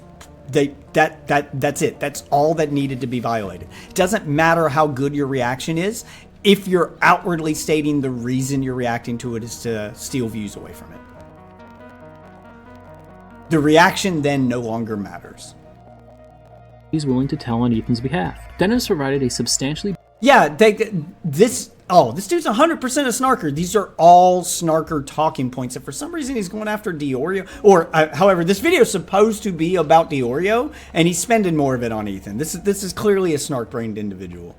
that's it. That's all that needed to be violated. It doesn't matter how good your reaction is if you're outwardly stating the reason you're reacting to it is to steal views away from it. The reaction then no longer matters. He's willing to tell on Ethan's behalf. Denham's provided a substantially... Yeah, this dude's 100% a snarker. These are all snarker talking points. And for some reason, he's going after DeOrio. Or, however, this video is supposed to be about DeOrio, and he's spending more of it on Ethan. This is clearly a snark-brained individual.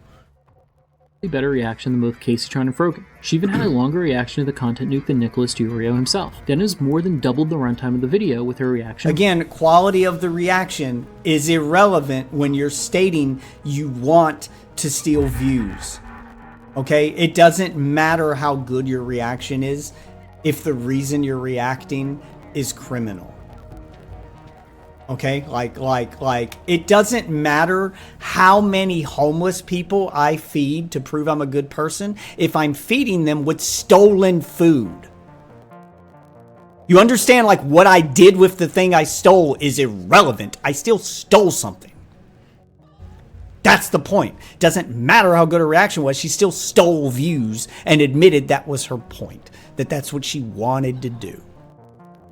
Better reaction than both Caseytron and Frogan. She even had a longer reaction to the content nuke than Nicholas DeOrio himself. Denham's more than doubled the runtime of the video with her reaction. Again, quality of the reaction is irrelevant when you're stating you want to steal views. Okay? It doesn't matter how good your reaction is if the reason you're reacting is criminal. Okay, like it doesn't matter how many homeless people I feed to prove I'm a good person if I'm feeding them with stolen food. You understand, like, what I did with the thing I stole is irrelevant. I still stole something. That's the point. Doesn't matter how good her reaction was, she still stole views and admitted that was her point, that that's what she wanted to do.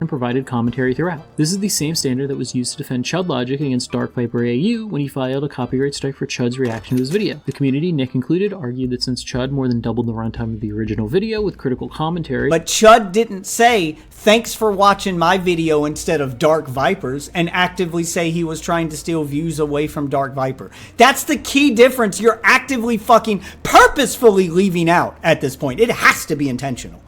And provided commentary throughout. This is the same standard that was used to defend Chud Logic against Dark Viper AU when he filed a copyright strike for Chud's reaction to his video. The community, Nick included, argued that since Chud more than doubled the runtime of the original video with critical commentary... But Chud didn't say, thanks for watching my video instead of Dark Viper's, and actively say he was trying to steal views away from Dark Viper. That's the key difference you're actively fucking purposefully leaving out at this point. It has to be intentional.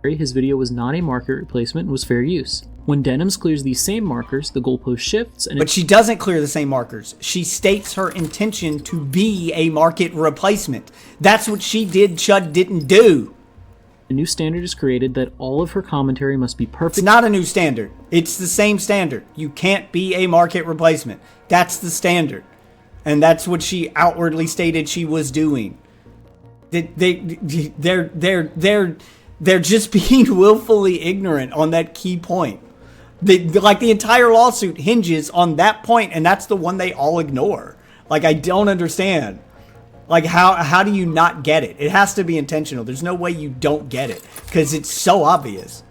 His video was not a market replacement and was fair use. When Denham's clears these same markers, the goalpost shifts and... But she doesn't clear the same markers. She states her intention to be a market replacement. That's what she did, Chud didn't do. A new standard is created that all of her commentary must be perfect. It's not a new standard. It's the same standard. You can't be a market replacement. That's the standard. And that's what she outwardly stated she was doing. They're just being willfully ignorant on that key point. Like, the entire lawsuit hinges on that point, and that's the one they all ignore. Like, I don't understand. Like, how do you not get it? It has to be intentional. There's no way you don't get it, because it's so obvious.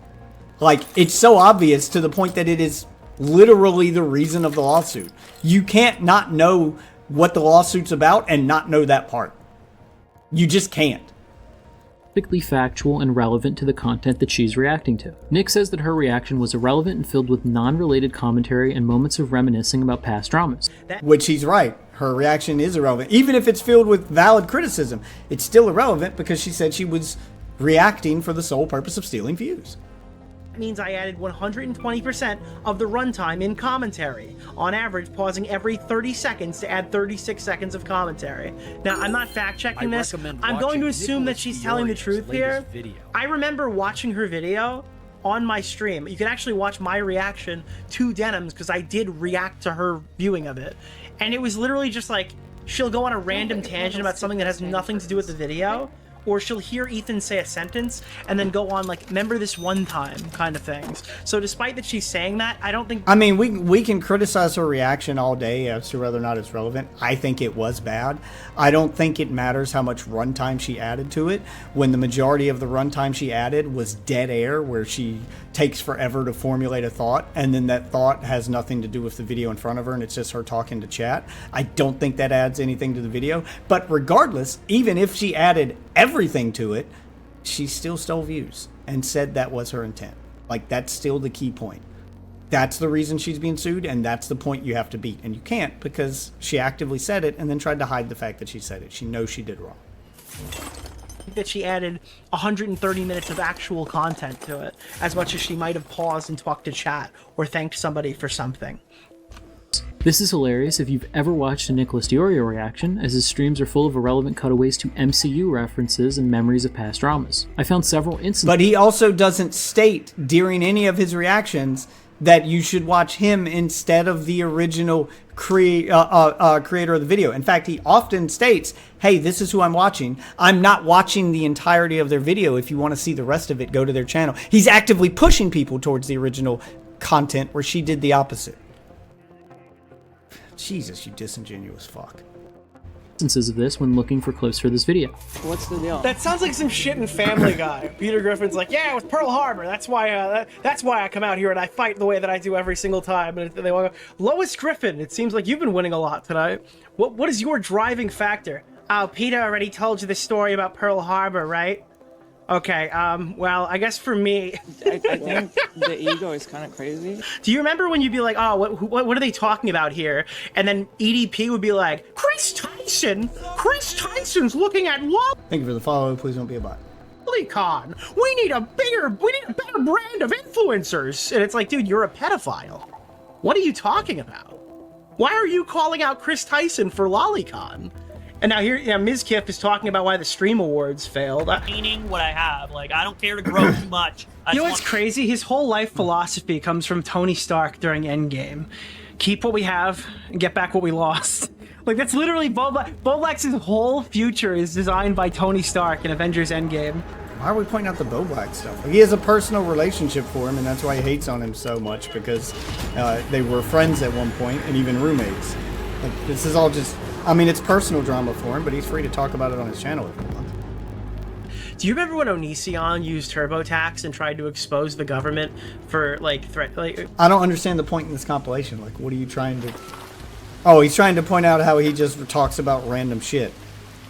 Like, it's so obvious to the point that it is literally the reason of the lawsuit. You can't not know what the lawsuit's about and not know that part. You just can't. Perfectly factual and relevant to the content that she's reacting to. Nick says that her reaction was irrelevant and filled with non-related commentary and moments of reminiscing about past dramas. Which he's right. Her reaction is irrelevant. Even if it's filled with valid criticism, it's still irrelevant because she said she was reacting for the sole purpose of stealing views. That means I added 120% of the runtime in commentary, on average pausing every 30 seconds to add 36 seconds of commentary. Now, I'm not fact-checking this. I'm going to assume that she's telling the truth here. I remember watching her video on my stream. You can actually watch my reaction to Denham's because I did react to her viewing of it. And it was literally just like, she'll go on a random tangent about something that has nothing to do with the video, or she'll hear Ethan say a sentence and then go on like, remember this one time kind of things. So despite that she's saying that, I don't think... I mean, we can criticize her reaction all day as to whether or not it's relevant. I think it was bad. I don't think it matters how much runtime she added to it when the majority of the runtime she added was dead air, where she takes forever to formulate a thought and then that thought has nothing to do with the video in front of her and it's just her talking to chat. I don't think that adds anything to the video. But regardless, even if she added everything to it, she still stole views and said that was her intent. Like, that's still the key point. That's the reason she's being sued, and that's the point you have to beat. And you can't, because she actively said it and then tried to hide the fact that she said it. She knows she did wrong. that she added 130 minutes of actual content to it, as much as she might have paused and talked to chat or thanked somebody for something. This is hilarious if you've ever watched a Nicholas DeOrio reaction, as his streams are full of irrelevant cutaways to MCU references and memories of past dramas. I found several instances. But he also doesn't state during any of his reactions that you should watch him instead of the original creator of the video. In fact, he often states, hey, this is who I'm watching. I'm not watching the entirety of their video. If you want to see the rest of it, go to their channel. He's actively pushing people towards the original content, where she did the opposite. Jesus, you disingenuous fuck. Instances of this when looking for clips for this video. What's the deal? That sounds like some shit in Family Guy. Peter Griffin's like, yeah, with Pearl Harbor. That's why I come out here and I fight the way that I do every single time. And they want to go, Lois Griffin, it seems like you've been winning a lot tonight. What is your driving factor? Oh, Peter already told you the story about Pearl Harbor, right? Okay, well, I guess for me... I think the ego is kind of crazy. Do you remember when you'd be like, oh, what are they talking about here? And then EDP would be like, Chris Tyson! Chris Tyson's looking at Thank you for the follow. Please don't be a bot. WillyCon! We need a better brand of influencers! And it's like, dude, you're a pedophile. What are you talking about? Why are you calling out Chris Tyson for LollyCon? And now here, yeah, Ms. Kiff is talking about why the Stream Awards failed. Meaning what I have. Like, I don't care to grow too much. You know what's crazy? His whole life philosophy comes from Tony Stark during Endgame. Keep what we have and get back what we lost. Like, that's literally Bo Black's whole future is designed by Tony Stark in Avengers Endgame. Why are we pointing out the Bo Black stuff? Like, he has a personal relationship for him, and that's why he hates on him so much, because they were friends at one point and even roommates. Like, this is all just... I mean, it's personal drama for him, but he's free to talk about it on his channel if he wants. Do you remember when Onision used TurboTax and tried to expose the government for, like, I don't understand the point in this compilation. Like, what are you trying to... Oh, he's trying to point out how he just talks about random shit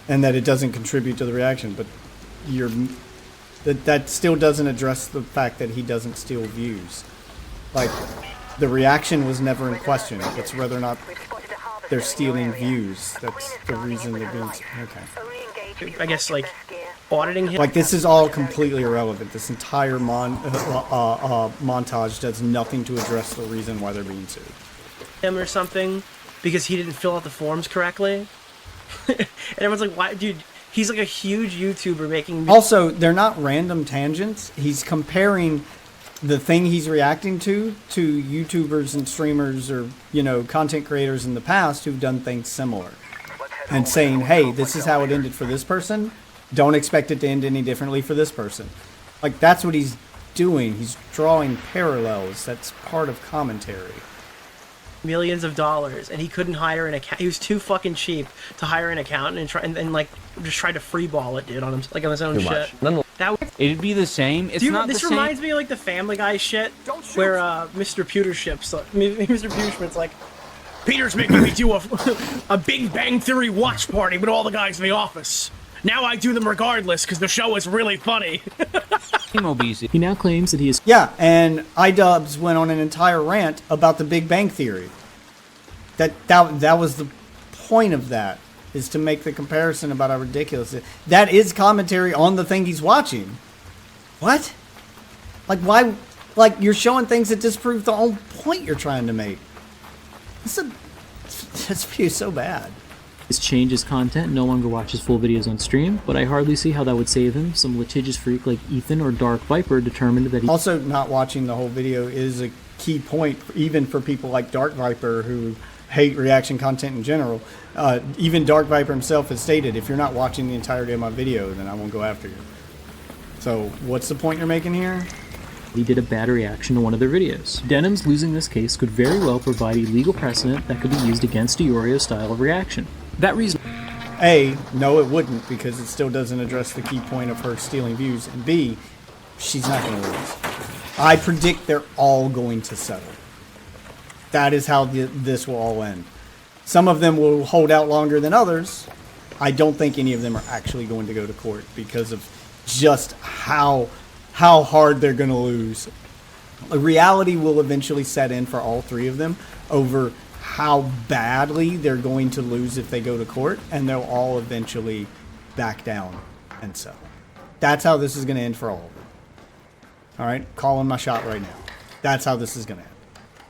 and that it doesn't contribute to the reaction, but that still doesn't address the fact that he doesn't steal views. Like, the reaction was never in question. It's whether or not they're stealing views. That's the reason they're being... Okay. I guess, like, auditing him. Like, this is all completely irrelevant. This entire montage does nothing to address the reason why they're being sued. Him or something because he didn't fill out the forms correctly. And everyone's like, why, dude? He's like a huge YouTuber making... Also, they're not random tangents. He's comparing the thing he's reacting to YouTubers and streamers or, you know, content creators in the past who've done things similar. And saying, hey, this is how it ended for this person. Don't expect it to end any differently for this person. Like, that's what he's doing. He's drawing parallels. That's part of commentary. Millions of dollars, and he couldn't hire an account. He was too fucking cheap to hire an accountant and like just tried to freeball it, dude, on him, like on his own shit. It'd be the same. It's not the same. This reminds me of like the Family Guy shit, where Mr. Pewterschmidt's like, Peter's making me do a Big Bang Theory watch party with all the guys in the office. Now I do them regardless because the show is really funny. He now claims that he is... Yeah, and iDubbbz went on an entire rant about the Big Bang Theory. That was the point of that, is to make the comparison about how ridiculous it is. That is commentary on the thing he's watching. What? Like, why? Like, you're showing things that disprove the whole point you're trying to make. This video is so bad. Change his content, no longer watches full videos on stream, but I hardly see how that would save him. Some litigious freak like Ethan or Dark Viper determined that he... Also, not watching the whole video is a key point, even for people like Dark Viper who hate reaction content in general. Even Dark Viper himself has stated, if you're not watching the entirety of my video, then I won't go after you. So, what's the point you're making here? He did a bad reaction to one of their videos. Denim's losing this case could very well provide a legal precedent that could be used against DeOrio's style of reaction. That reason... A, no it wouldn't, because it still doesn't address the key point of her stealing views. And B, she's not going to lose. I predict they're all going to settle. That is how this will all end. Some of them will hold out longer than others. I don't think any of them are actually going to go to court because of just how hard they're going to lose. A reality will eventually set in for all three of them over how badly they're going to lose if they go to court, and they'll all eventually back down. And so that's how this is going to end for all of them. All right, calling my shot right now. That's how this is going to end.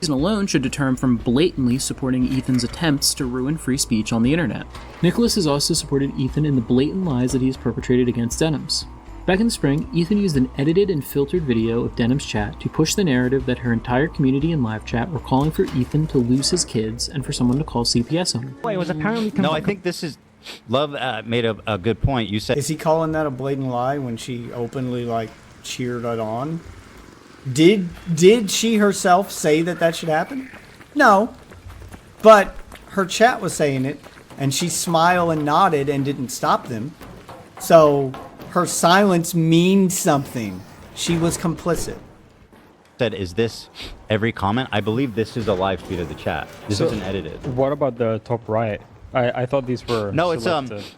Reason alone should deter him from blatantly supporting Ethan's attempts to ruin free speech on the internet. Nicholas has also supported Ethan in the blatant lies that he has perpetrated against Denims. Back in the spring, Ethan used an edited and filtered video of Denim's chat to push the narrative that her entire community in live chat were calling for Ethan to lose his kids and for someone to call CPS on him. It was apparently No, I think this is... Love made a good point. You said... Is he calling that a blatant lie when she openly, like, cheered it on? Did she herself say that should happen? No. But her chat was saying it, and she smiled and nodded and didn't stop them. So her silence means something. She was complicit. Said, is this every comment? I believe this is a live feed of the chat. This isn't edited. What about the top right? I thought these were... No, it's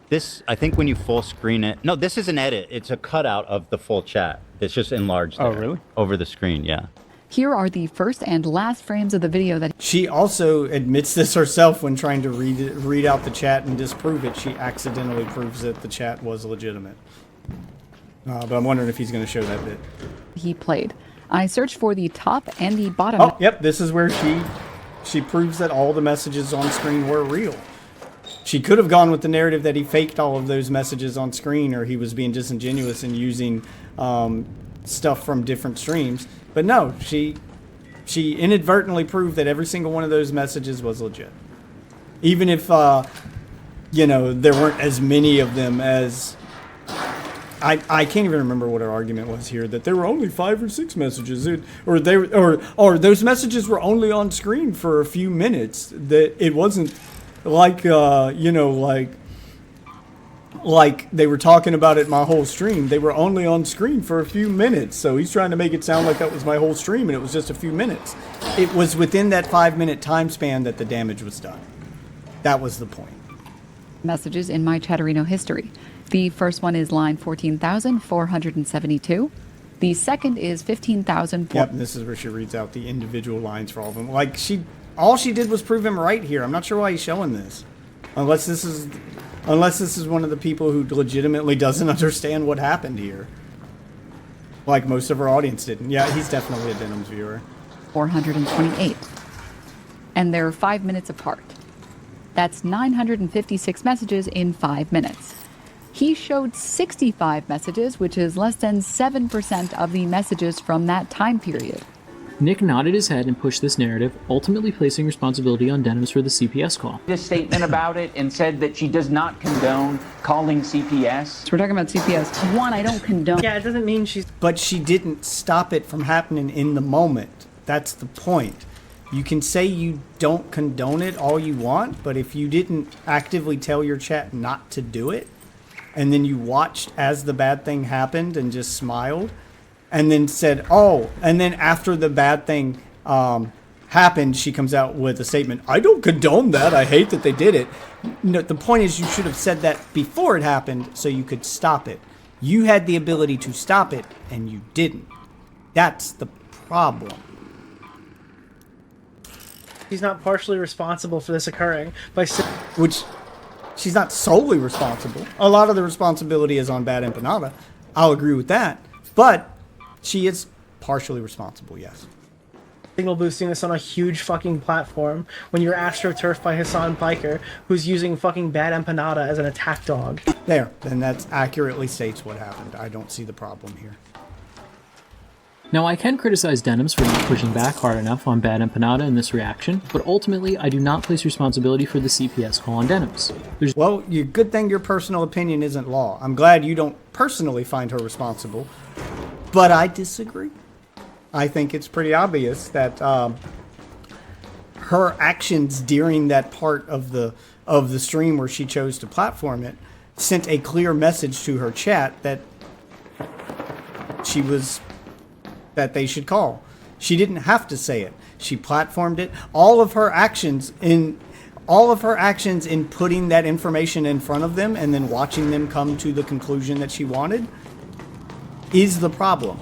this, I think when you full screen it... No, this is an edit. It's a cutout of the full chat. It's just enlarged there. Oh, really? Over the screen, yeah. Here are the first and last frames of the video that... She also admits this herself when trying to read out the chat and disprove it. She accidentally proves that the chat was legitimate. But I'm wondering if he's going to show that bit. He played. I searched for the top and the bottom... Oh, yep, this is where she proves that all the messages on screen were real. She could have gone with the narrative that he faked all of those messages on screen, or he was being disingenuous and using stuff from different streams. But no, she inadvertently proved that every single one of those messages was legit. Even if, you know, there weren't as many of them as... I can't even remember what our argument was here, that there were only 5 or 6 messages, or those messages were only on screen for a few minutes, that it wasn't... Like, you know, like they were talking about it my whole stream. They were only on screen for a few minutes. So he's trying to make it sound like that was my whole stream and it was just a few minutes. It was within that 5-minute time span that the damage was done. That was the point. Messages in my Chatterino history. The first one is line 14,472. The second is 15,000. Yep, and this is where she reads out the individual lines for all of them. Like, all she did was prove him right here. I'm not sure why he's showing this. Unless this is one of the people who legitimately doesn't understand what happened here. Like most of our audience didn't. Yeah, he's definitely a Denims viewer. 428. And they're 5 minutes apart. That's 956 messages in 5 minutes. He showed 65 messages, which is less than 7% of the messages from that time period. Nick nodded his head and pushed this narrative, ultimately placing responsibility on Denims for the CPS call. A statement about it and said that she does not condone calling CPS. So we're talking about CPS. One, I don't condone. Yeah, it doesn't mean she's... But she didn't stop it from happening in the moment. That's the point. You can say you don't condone it all you want, but if you didn't actively tell your chat not to do it, and then you watched as the bad thing happened and just smiled, and then said, oh, and then after the bad thing happened, she comes out with a statement, I don't condone that, I hate that they did it. No, the point is you should have said that before it happened so you could stop it. You had the ability to stop it, and you didn't. That's the problem. She's not partially responsible for this occurring by... Which, she's not solely responsible. A lot of the responsibility is on Bad Empanada. I'll agree with that. But she is partially responsible, yes. Signal boosting this on a huge fucking platform when you're astroturfed by Hassan Piker, who's using fucking Bad Empanada as an attack dog. There, then that accurately states what happened. I don't see the problem here. Now, I can criticize Denims for not pushing back hard enough on Bad Empanada in this reaction, but ultimately, I do not place responsibility for the CPS call on Denims. Well, good thing your personal opinion isn't law. I'm glad you don't personally find her responsible, but I disagree. I think it's pretty obvious that her actions during that part of the stream where she chose to platform it sent a clear message to her chat that that they should call. She didn't have to say it. She platformed it. All of her actions in putting that information in front of them and then watching them come to the conclusion that she wanted is the problem.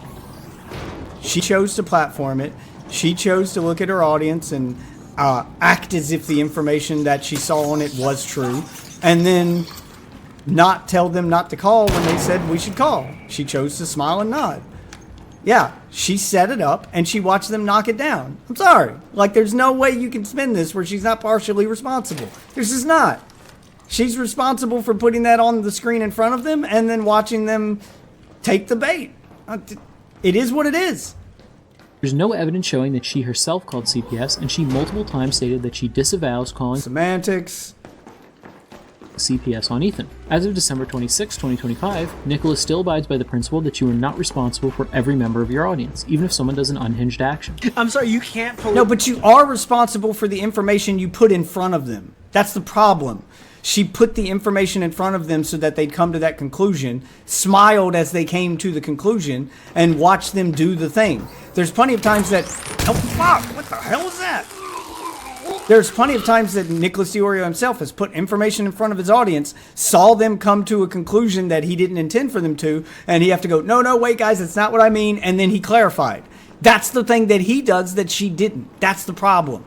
She chose to platform it. She chose to look at her audience and act as if the information that she saw on it was true. And then not tell them not to call when they said we should call. She chose to smile and nod. Yeah, she set it up and she watched them knock it down. I'm sorry. Like, there's no way you can spin this where she's not partially responsible. This is not. She's responsible for putting that on the screen in front of them and then watching them take the bait. It is what it is. There's no evidence showing that she herself called CPS, and she multiple times stated that she disavows calling semantics CPS on Ethan. As of December 26, 2025, Nicholas still abides by the principle that you are not responsible for every member of your audience, even if someone does an unhinged action. I'm sorry, you can't pull. No, but you are responsible for the information you put in front of them. That's the problem. She put the information in front of them so that they'd come to that conclusion, smiled as they came to the conclusion, and watched them do the thing. There's plenty of times that... Oh, fuck! What the hell is that? There's plenty of times that Nicholas DeOrio himself has put information in front of his audience, saw them come to a conclusion that he didn't intend for them to, and he have to go, no, wait, guys, that's not what I mean, and then he clarified. That's the thing that he does that she didn't. That's the problem.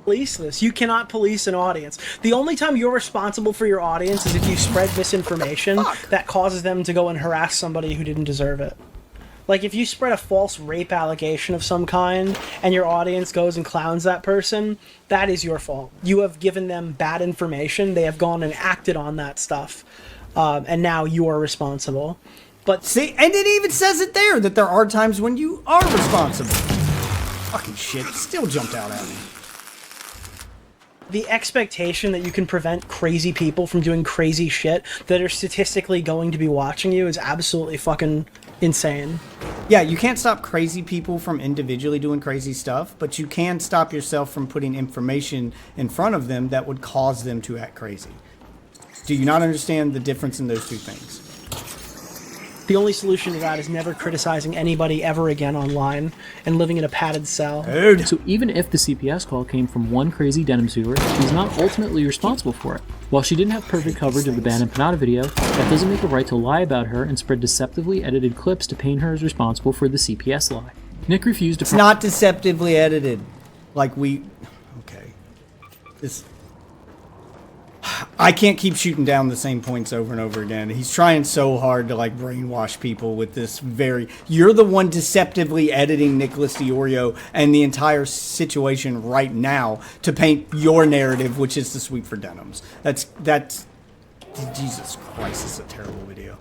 Police this. You cannot police an audience. The only time you're responsible for your audience is if you spread misinformation that causes them to go and harass somebody who didn't deserve it. Like, if you spread a false rape allegation of some kind and your audience goes and clowns that person, that is your fault. You have given them bad information. They have gone and acted on that stuff. And now you are responsible. But see, and it even says it there that there are times when you are responsible. Fucking shit, it still jumped out at me. The expectation that you can prevent crazy people from doing crazy shit that are statistically going to be watching you is absolutely fucking insane. Yeah, you can't stop crazy people from individually doing crazy stuff, but you can stop yourself from putting information in front of them that would cause them to act crazy. Do you not understand the difference in those two things? The only solution to that is never criticizing anybody ever again online and living in a padded cell. Dude. So even if the CPS call came from one crazy denim sewer, she's not ultimately responsible for it. While she didn't have perfect coverage of the Ban and Panada video, that doesn't make it right to lie about her and spread deceptively edited clips to paint her as responsible for the CPS lie. Nick refused to... It's not deceptively edited. Like we... Okay. I can't keep shooting down the same points over and over again. He's trying so hard to like brainwash people with this very... You're the one deceptively editing Nicholas DeOrio and the entire situation right now to paint your narrative, which is the sweep for denims. That's... Jesus Christ, this is a terrible video.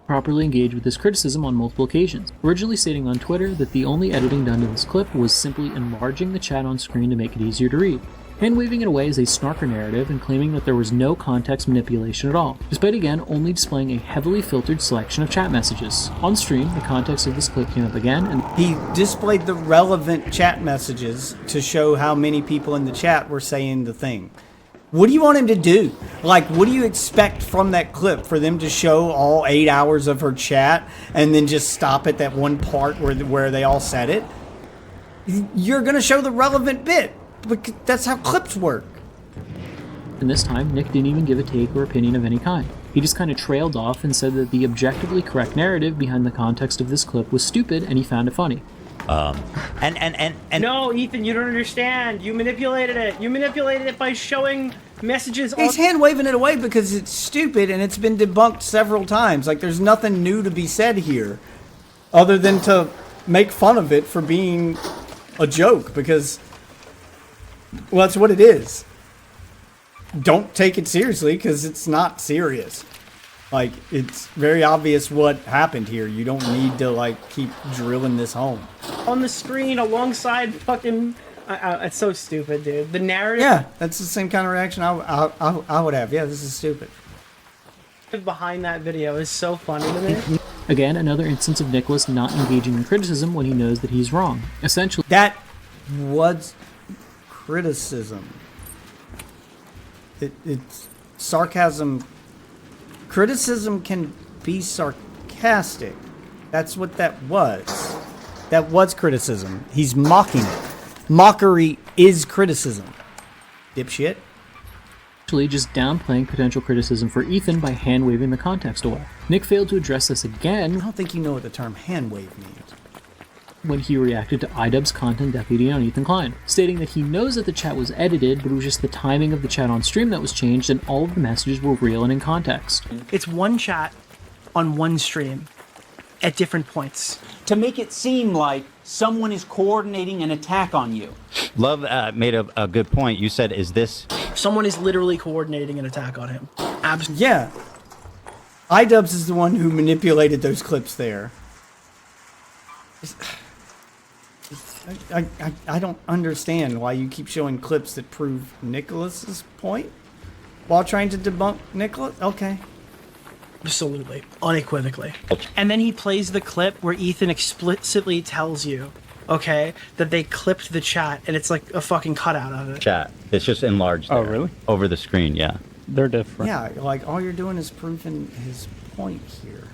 Properly engaged with this criticism on multiple occasions, originally stating on Twitter that the only editing done to this clip was simply enlarging the chat on screen to make it easier to read, hand-waving it away as a snarker narrative and claiming that there was no context manipulation at all, despite again only displaying a heavily filtered selection of chat messages. On stream, the context of this clip came up again, and he displayed the relevant chat messages to show how many people in the chat were saying the thing. What do you want him to do? Like, what do you expect from that clip? For them to show all 8 hours of her chat and then just stop at that one part where they all said it? You're going to show the relevant bit. But that's how clips work. And this time, Nick didn't even give a take or opinion of any kind. He just kind of trailed off and said that the objectively correct narrative behind the context of this clip was stupid and he found it funny. And no, Ethan, you don't understand. You manipulated it. You manipulated it by showing messages. He's hand waving it away because it's stupid and it's been debunked several times. Like, there's nothing new to be said here other than to make fun of it for being a joke because, well, that's what it is. Don't take it seriously because it's not serious. Like, it's very obvious what happened here. You don't need to, like, keep drilling this home. On the screen alongside fucking... it's so stupid, dude. The narrative... Yeah, that's the same kind of reaction I would have. Yeah, this is stupid. Behind that video is so funny to me. Again, another instance of Nicholas not engaging in criticism when he knows that he's wrong. Essentially... That was criticism. It's sarcasm... Criticism can be sarcastic. That's what that was. That was criticism. He's mocking it. Mockery is criticism. Dipshit. Actually, just downplaying potential criticism for Ethan by hand-waving the context away. Nick failed to address this again. I don't think you know what the term hand-wave means. when he reacted to iDubbbz's content deputy on Ethan Klein, stating that he knows that the chat was edited, but it was just the timing of the chat on stream that was changed and all of the messages were real and in context. It's one chat on one stream at different points. To make it seem like someone is coordinating an attack on you. Love made a good point. You said, is this... Someone is literally coordinating an attack on him. Absolutely. Yeah. iDubbbz is the one who manipulated those clips there. I don't understand why you keep showing clips that prove Nicholas's point while trying to debunk Nicholas. Okay. Absolutely. Unequivocally. And then he plays the clip where Ethan explicitly tells you, okay, that they clipped the chat and it's like a fucking cutout of it. Chat. It's just enlarged there. Oh, really? Over the screen, yeah. They're different. Yeah, like all you're doing is proving his point here.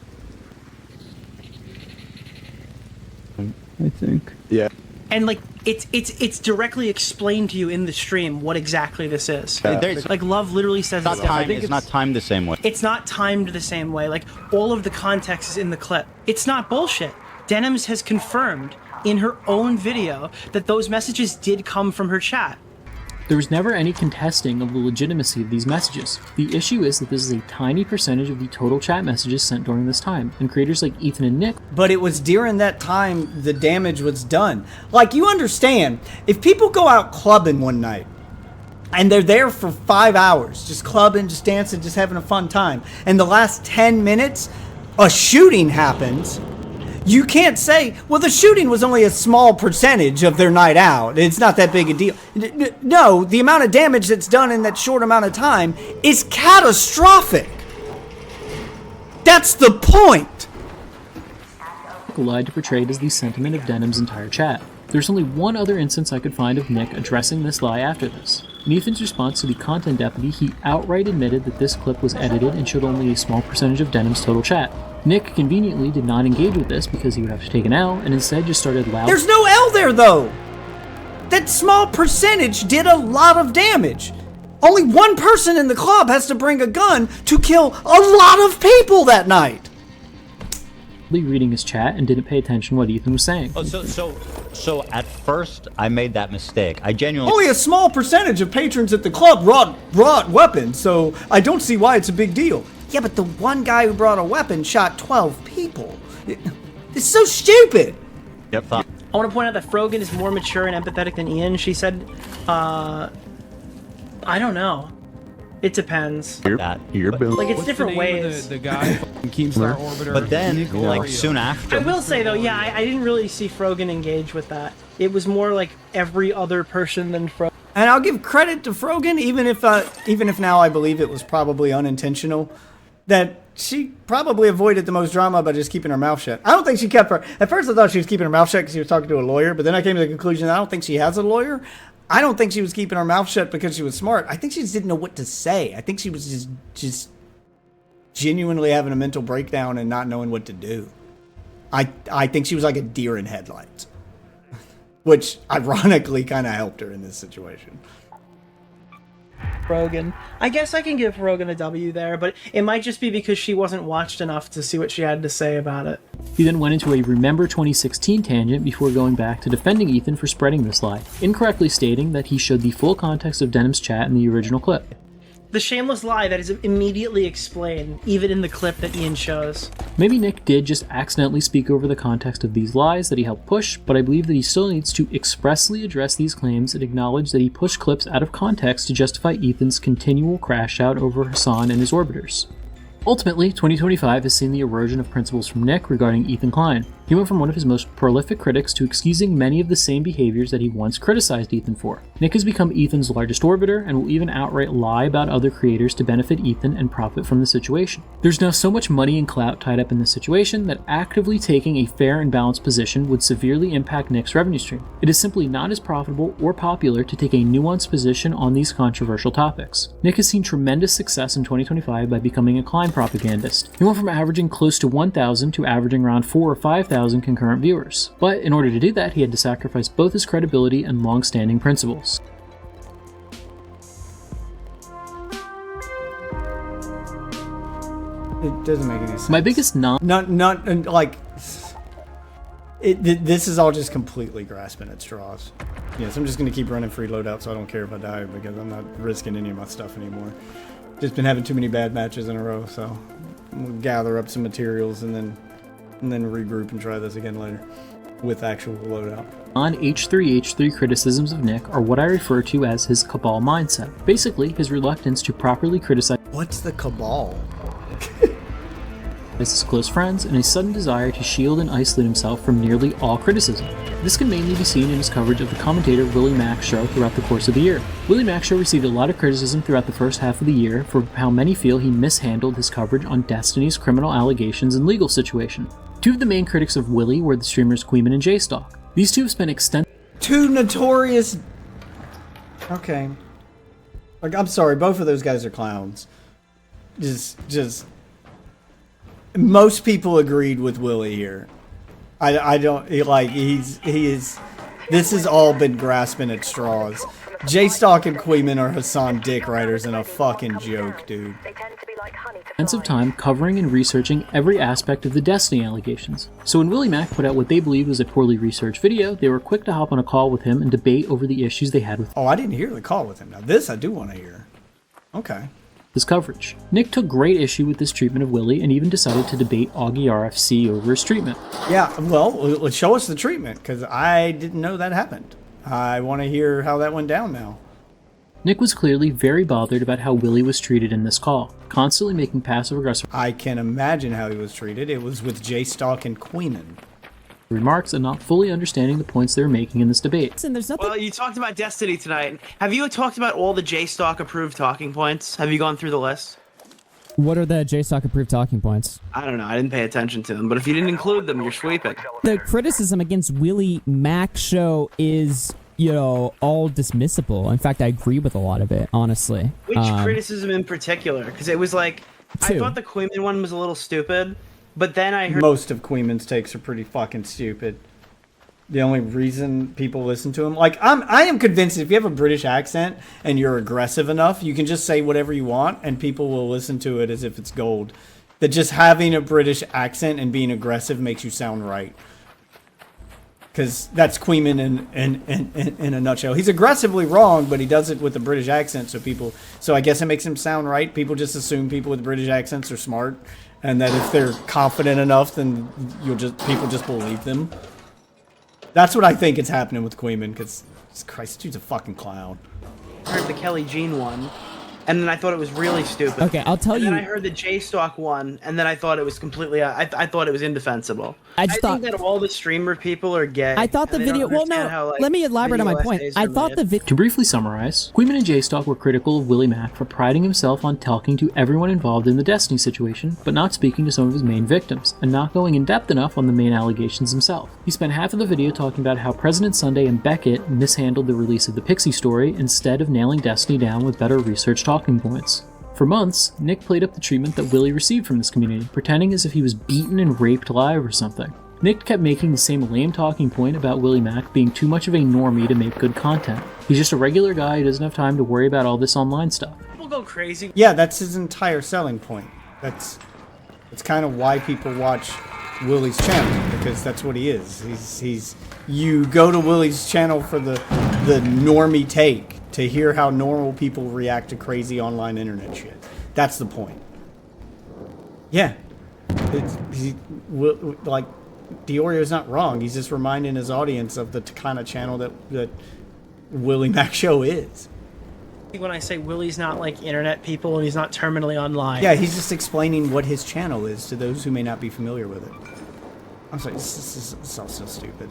I think. Yeah. And like it's directly explained to you in the stream what exactly this is. Like Love literally says It's not timed. It's not timed the same way. It's not timed the same way. Like all of the context is in the clip. It's not bullshit. Denims has confirmed in her own video that those messages did come from her chat. There was never any contesting of the legitimacy of these messages. The issue is that this is a tiny percentage of the total chat messages sent during this time, and creators like Ethan and Nick... But it was during that time the damage was done. Like, you understand, if people go out clubbing one night, and they're there for 5 hours, just clubbing, just dancing, just having a fun time, and the last 10 minutes, a shooting happens... You can't say, well, the shooting was only a small percentage of their night out. It's not that big a deal. No, the amount of damage that's done in that short amount of time is catastrophic. That's the point. Lied to portray it as the sentiment of Denim's entire chat. There's only one other instance I could find of Nick addressing this lie after this. In Ethan's response to the content deputy, he outright admitted that this clip was edited and showed only a small percentage of Denim's total chat. Nick conveniently did not engage with this because he would have to take an L, and instead just started loud. There's no L there, though! That small percentage did a lot of damage. Only one person in the club has to bring a gun to kill a lot of people that night. Reading his chat and didn't pay attention to what Ethan was saying. Oh, so at first I made that mistake. I genuinely... Only a small percentage of patrons at the club brought weapons, so I don't see why it's a big deal. Yeah, but the one guy who brought a weapon shot 12 people. It's so stupid. Yep. I want to point out that Frogan is more mature and empathetic than Ian. She said, I don't know. It depends. Like, it's different ways. The guy Keemstar Orbiter. But then, like, soon after... I will say, though, yeah, I didn't really see Frogan engage with that. It was more like every other person than Frogan. And I'll give credit to Frogan, even if now I believe it was probably unintentional, that she probably avoided the most drama by just keeping her mouth shut. I don't think she kept her... At first I thought she was keeping her mouth shut because she was talking to a lawyer, but then I came to the conclusion that I don't think she has a lawyer. I don't think she was keeping her mouth shut because she was smart. I think she just didn't know what to say. I think she was just genuinely having a mental breakdown and not knowing what to do. I think she was like a deer in headlights, which ironically kind of helped her in this situation. Rogan. I guess I can give Rogan a W there, but it might just be because she wasn't watched enough to see what she had to say about it. He then went into a Remember 2016 tangent before going back to defending Ethan for spreading this lie, incorrectly stating that he showed the full context of Denim's chat in the original clip. The shameless lie that is immediately explained, even in the clip that Ian shows. Maybe Nick did just accidentally speak over the context of these lies that he helped push, but I believe that he still needs to expressly address these claims and acknowledge that he pushed clips out of context to justify Ethan's continual crash out over Hassan and his orbiters. Ultimately, 2025 has seen the erosion of principles from Nick regarding Ethan Klein. He went from one of his most prolific critics to excusing many of the same behaviors that he once criticized Ethan for. Nick has become Ethan's largest orbiter and will even outright lie about other creators to benefit Ethan and profit from the situation. There's now so much money and clout tied up in this situation that actively taking a fair and balanced position would severely impact Nick's revenue stream. It is simply not as profitable or popular to take a nuanced position on these controversial topics. Nick has seen tremendous success in 2025 by becoming a Klein propagandist. He went from averaging close to 1,000 to averaging around 4,000 or 5,000 concurrent viewers. But in order to do that, he had to sacrifice both his credibility and long-standing principles. It doesn't make any sense. My biggest not like This is all just completely grasping at straws. Yes, I'm just going to keep running free loadout, so I don't care if I die, because I'm not risking any of my stuff anymore. Just been having too many bad matches in a row, so we'll gather up some materials and then regroup and try this again later with actual loadout. On H3H3 criticisms of Nick are what I refer to as his cabal mindset. Basically, his reluctance to properly criticize What's the cabal? his close friends and a sudden desire to shield and isolate himself from nearly all criticism. This can mainly be seen in his coverage of the commentator Willymacshow throughout the course of the year. Willymacshow received a lot of criticism throughout the first half of the year for how many feel he mishandled his coverage on Destiny's criminal allegations and legal situation. Two of the main critics of Willy were the streamers Queeman and J-Stock. These two have spent extensive... Two notorious... Okay. Like, I'm sorry, both of those guys are clowns. Just... Most people agreed with Willy here. I don't... Like, he is... This has all been grasping at straws. J-Stock and Queeman are Hassan dick riders and a fucking joke, dude. Extensive time covering and researching every aspect of the Destiny allegations. So when Willymac put out what they believed was a poorly researched video, they were quick to hop on a call with him and debate over the issues they had with Oh, I didn't hear the call with him. Now this I do want to hear. Okay. his coverage. Nick took great issue with this treatment of Willy and even decided to debate Augie RFC over his treatment. Yeah, well, let's show us the treatment, because I didn't know that happened. I want to hear how that went down now. Nick was clearly very bothered about how Willy was treated in this call, constantly making passive-aggressive I can imagine how he was treated. It was with J-Stock and Queeman remarks and not fully understanding the points they were making in this debate. Well, you talked about Destiny tonight. Have you talked about all the J-Stock approved talking points? Have you gone through the list? What are the J-Stock approved talking points? I don't know. I didn't pay attention to them, but if you didn't include them, you're sweeping. The criticism against Willymacshow is, you know, all dismissible. In fact, I agree with a lot of it, honestly. Which criticism in particular? Because it was like, I thought the Queeman one was a little stupid, but then I heard... Most of Queeman's takes are pretty fucking stupid. The only reason people listen to him... Like, I am convinced if you have a British accent and you're aggressive enough, you can just say whatever you want and people will listen to it as if it's gold. That just having a British accent and being aggressive makes you sound right. Because that's Queeman in a nutshell. He's aggressively wrong, but he does it with a British accent, so I guess it makes him sound right. People just assume people with British accents are smart, and that if they're confident enough, then people just believe them. That's what I think is happening with Queeman, because Christ, dude's a fucking clown. I heard the Kelly Jean one, and then I thought it was really stupid. Okay, I'll tell you. And then I heard the J-Stock one, and then I thought it was completely... I thought it was indefensible. I think that all the streamer people are gay. I thought the video... Well, no, let me elaborate on my point. I thought the video... To briefly summarize, Queeman and J-Stock were critical of Willymac for priding himself on talking to everyone involved in the Destiny situation, but not speaking to some of his main victims, and not going in depth enough on the main allegations himself. He spent half of the video talking about how President Sunday and Beckett mishandled the release of the Pixie story instead of nailing Destiny down with better research talking points. For months, Nick played up the treatment that Willy received from this community, pretending as if he was beaten and raped live or something. Nick kept making the same lame talking point about Willymac being too much of a normie to make good content. He's just a regular guy who doesn't have time to worry about all this online stuff. People go crazy. Yeah, that's his entire selling point. That's kind of why people watch Willy's channel, because that's what he is. You go to Willy's channel for the normie take, to hear how normal people react to crazy online internet shit. That's the point. Yeah. Like, DeOrio's not wrong. He's just reminding his audience of the kind of channel that Willymacshow is. When I say Willy's not like internet people and he's not terminally online. Yeah, he's just explaining what his channel is to those who may not be familiar with it. I'm sorry, this is all so stupid.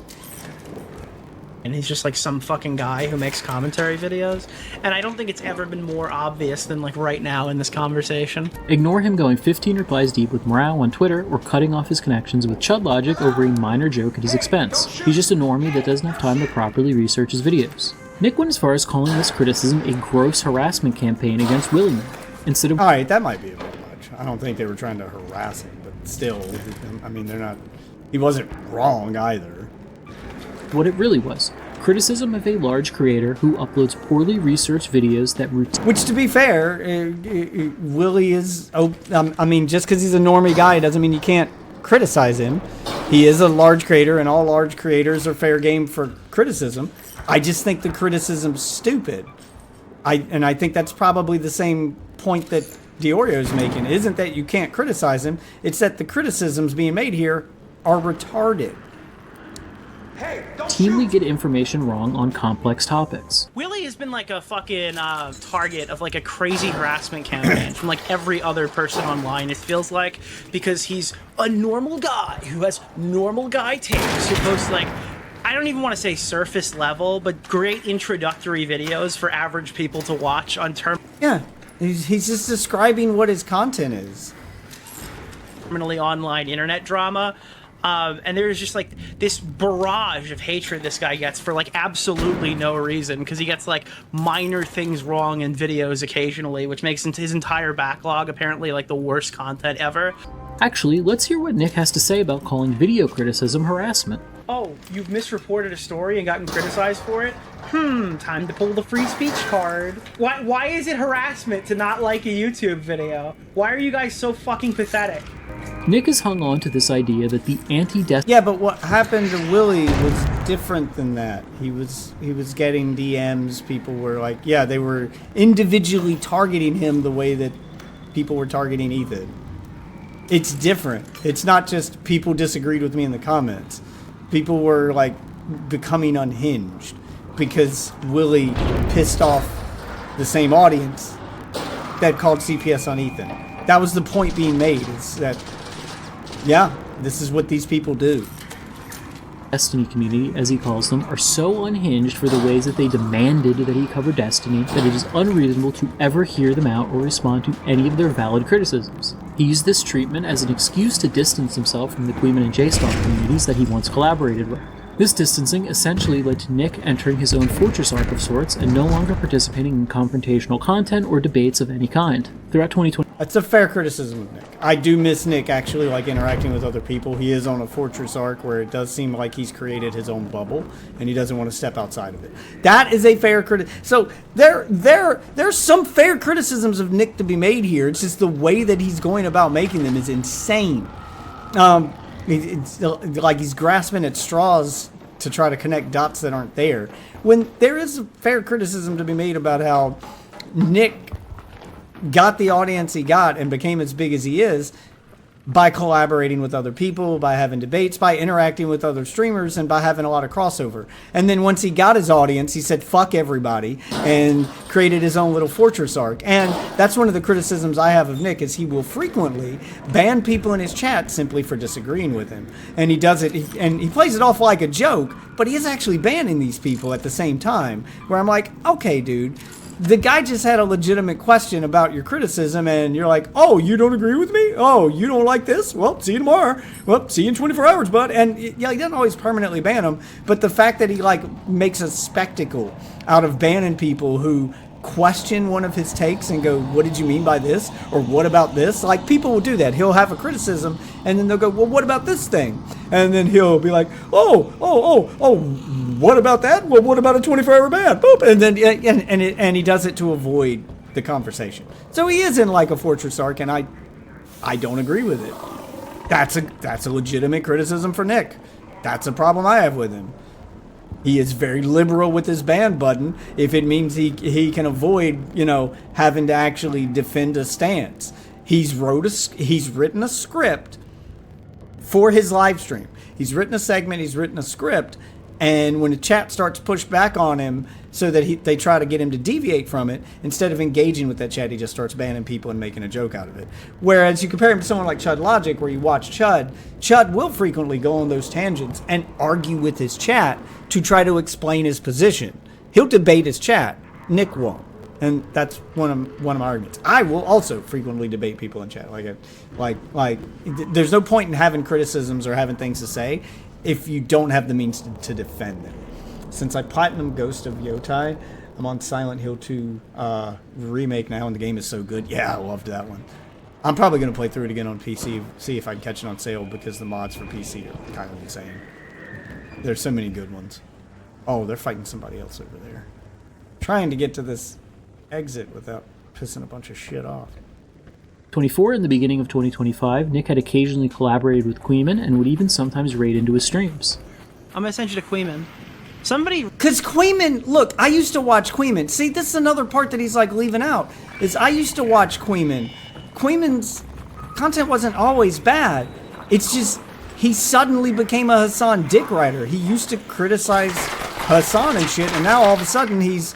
And he's just like some fucking guy who makes commentary videos. And I don't think it's ever been more obvious than like right now in this conversation. Ignore him going 15 replies deep with Morale on Twitter or cutting off his connections with Chud Logic over a minor joke at his expense. He's just a normie that doesn't have time to properly research his videos. Nick went as far as calling this criticism a gross harassment campaign against Willymac. Instead of... Alright, that might be a bit much. I don't think they were trying to harass him, but still, I mean, they're not... He wasn't wrong either. What it really was. Criticism of a large creator who uploads poorly researched videos that Which, to be fair, Willy is... I mean, just because he's a normie guy doesn't mean you can't criticize him. He is a large creator, and all large creators are fair game for criticism. I just think the criticism's stupid. I think that's probably the same point that DeOrio is making. It isn't that you can't criticize him, it's that the criticisms being made here are retarded. Routinely get information wrong on complex topics. Willie has been like a fucking target of like a crazy harassment campaign from like every other person online, it feels like, because he's a normal guy who has normal guy takes, who posts like, I don't even want to say surface level, but great introductory videos for average people to watch on term. Yeah, he's just describing what his content is. Terminally online internet drama. And there's just like this barrage of hatred this guy gets for like absolutely no reason, because he gets like minor things wrong in videos occasionally, which makes his entire backlog apparently like the worst content ever. Actually, let's hear what Nick has to say about calling video criticism harassment. Oh, you've misreported a story and gotten criticized for it? Time to pull the free speech card. Why is it harassment to not like a YouTube video? Why are you guys so fucking pathetic? Nick has hung on to this idea that the anti-death... Yeah, but what happened to Willie was different than that. He was getting DMs. People were like, yeah, they were individually targeting him the way that people were targeting Ethan. It's different. It's not just people disagreed with me in the comments. People were like becoming unhinged because Willie pissed off the same audience that called CPS on Ethan. That was the point being made, is that, yeah, this is what these people do. Destiny community, as he calls them, are so unhinged for the ways that they demanded that he cover Destiny that it is unreasonable to ever hear them out or respond to any of their valid criticisms. He used this treatment as an excuse to distance himself from the Queeman and JSTAR communities that he once collaborated with. This distancing essentially led to Nick entering his own fortress arc of sorts and no longer participating in confrontational content or debates of any kind. Throughout 2020... That's a fair criticism of Nick. I do miss Nick actually like interacting with other people. He is on a fortress arc where it does seem like he's created his own bubble and he doesn't want to step outside of it. That is a fair criticism. So there's some fair criticisms of Nick to be made here. It's just the way that he's going about making them is insane. It's like he's grasping at straws to try to connect dots that aren't there. When there is a fair criticism to be made about how Nick got the audience he got and became as big as he is by collaborating with other people, by having debates, by interacting with other streamers, and by having a lot of crossover. And then once he got his audience, he said fuck everybody and created his own little fortress arc. And that's one of the criticisms I have of Nick, is he will frequently ban people in his chat simply for disagreeing with him. And he does it, and he plays it off like a joke, but he is actually banning these people at the same time, where I'm like, okay, dude, the guy just had a legitimate question about your criticism, and you're like, oh, you don't agree with me? Oh, you don't like this? Well, see you tomorrow. Well, see you in 24 hours, bud. And yeah, he doesn't always permanently ban them, but the fact that he like makes a spectacle out of banning people who question one of his takes and go, what did you mean by this? Or what about this? Like, people will do that. He'll have a criticism and then they'll go, well, what about this thing? And then he'll be like, oh, what about that? Well, what about a 24-hour ban? Boop. And then and he does it to avoid the conversation. So he is in like a fortress arc, and I don't agree with it. That's a legitimate criticism for Nick. That's a problem I have with him. He is very liberal with his ban button if it means he can avoid, having to actually defend a stance. He's written a script for his live stream. He's written a segment, he's written a script, and when the chat starts push back on him so that they try to get him to deviate from it, instead of engaging with that chat, he just starts banning people and making a joke out of it. Whereas you compare him to someone like Chud Logic, where you watch Chud will frequently go on those tangents and argue with his chat to try to explain his position. He'll debate his chat. Nick won't. And that's one of my arguments. I will also frequently debate people in chat. There's no point in having criticisms or having things to say if you don't have the means to defend them. Since I platinum Ghost of Yotai, I'm on Silent Hill 2 remake now, and the game is so good. Yeah, I loved that one. I'm probably going to play through it again on PC, see if I can catch it on sale, because the mods for PC are kind of insane. There's so many good ones. Oh, they're fighting somebody else over there. Trying to get to this exit without pissing a bunch of shit off. 24 in the beginning of 2025, Nick had occasionally collaborated with Queeman and would even sometimes raid into his streams. I'm gonna send you to Queeman. Somebody... Because Queeman, look, I used to watch Queeman. See, this is another part that he's like leaving out, is I used to watch Queeman. Queeman's content wasn't always bad. It's just, he suddenly became a Hassan dick writer. He used to criticize Hassan and shit, and now all of a sudden he's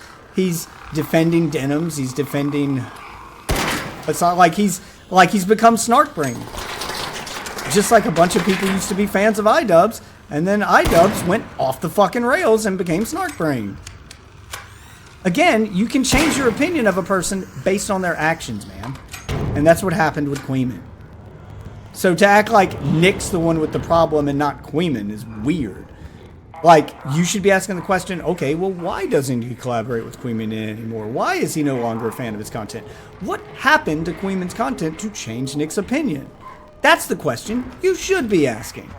defending denims, he's defending... It's not like he's become Snarkbrain. Just like a bunch of people used to be fans of iDubbbz, and then iDubbbz went off the fucking rails and became Snarkbrain. Again, you can change your opinion of a person based on their actions, man. And that's what happened with Queeman. So to act like Nick's the one with the problem and not Queeman is weird. Like, you should be asking the question, okay, well, why doesn't he collaborate with Queeman anymore? Why is he no longer a fan of his content? What happened to Queeman's content to change Nick's opinion? That's the question you should be asking.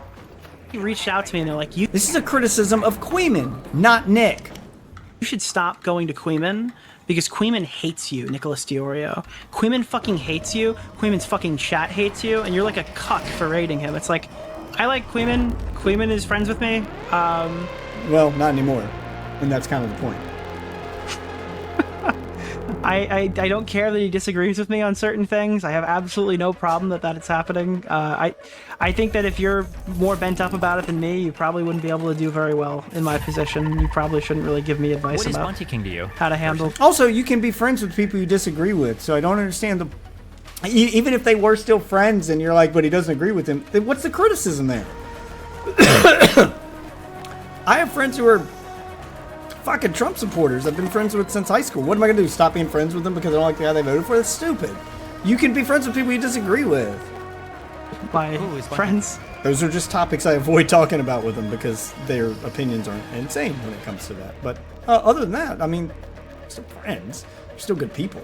He reached out to me and they're like, This is a criticism of Queeman, not Nick. You should stop going to Queeman because Queeman hates you, Nicholas DeOrio. Queeman fucking hates you. Queeman's fucking chat hates you, and you're like a cuck for raiding him. It's like, I like Queeman. Queeman is friends with me. Well, not anymore. And that's kind of the point. I don't care that he disagrees with me on certain things. I have absolutely no problem that it's happening. I think that if you're more bent up about it than me, you probably wouldn't be able to do very well in my position. You probably shouldn't really give me advice What is about Bounty King to you? how to handle. Also, you can be friends with people you disagree with, so I don't understand the... Even if they were still friends and you're like, but he doesn't agree with him, then what's the criticism there? I have friends who are fucking Trump supporters I've been friends with since high school. What am I going to do, stop being friends with them because I don't like the guy they voted for? That's stupid. You can be friends with people you disagree with. My friends. Those are just topics I avoid talking about with them because their opinions are insane when it comes to that. But other than that, I mean, still friends. You're still good people.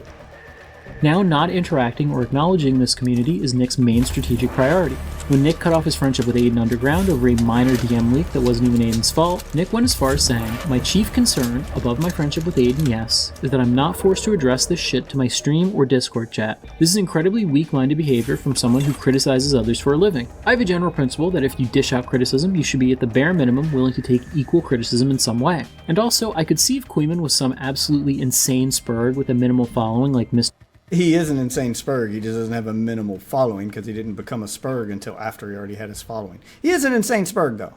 Now, not interacting or acknowledging this community is Nick's main strategic priority. When Nick cut off his friendship with Aiden Underground over a minor DM leak that wasn't even Aiden's fault, Nick went as far as saying, "My chief concern, above my friendship with Aiden, yes, is that I'm not forced to address this shit to my stream or Discord chat. This is incredibly weak-minded behavior from someone who criticizes others for a living. I have a general principle that if you dish out criticism, you should be at the bare minimum willing to take equal criticism in some way. And also, I could see if Queeman was some absolutely insane spurg with a minimal following like Mr. He is an insane spurg. He just doesn't have a minimal following because he didn't become a spurg until after he already had his following. He is an insane spurg, though.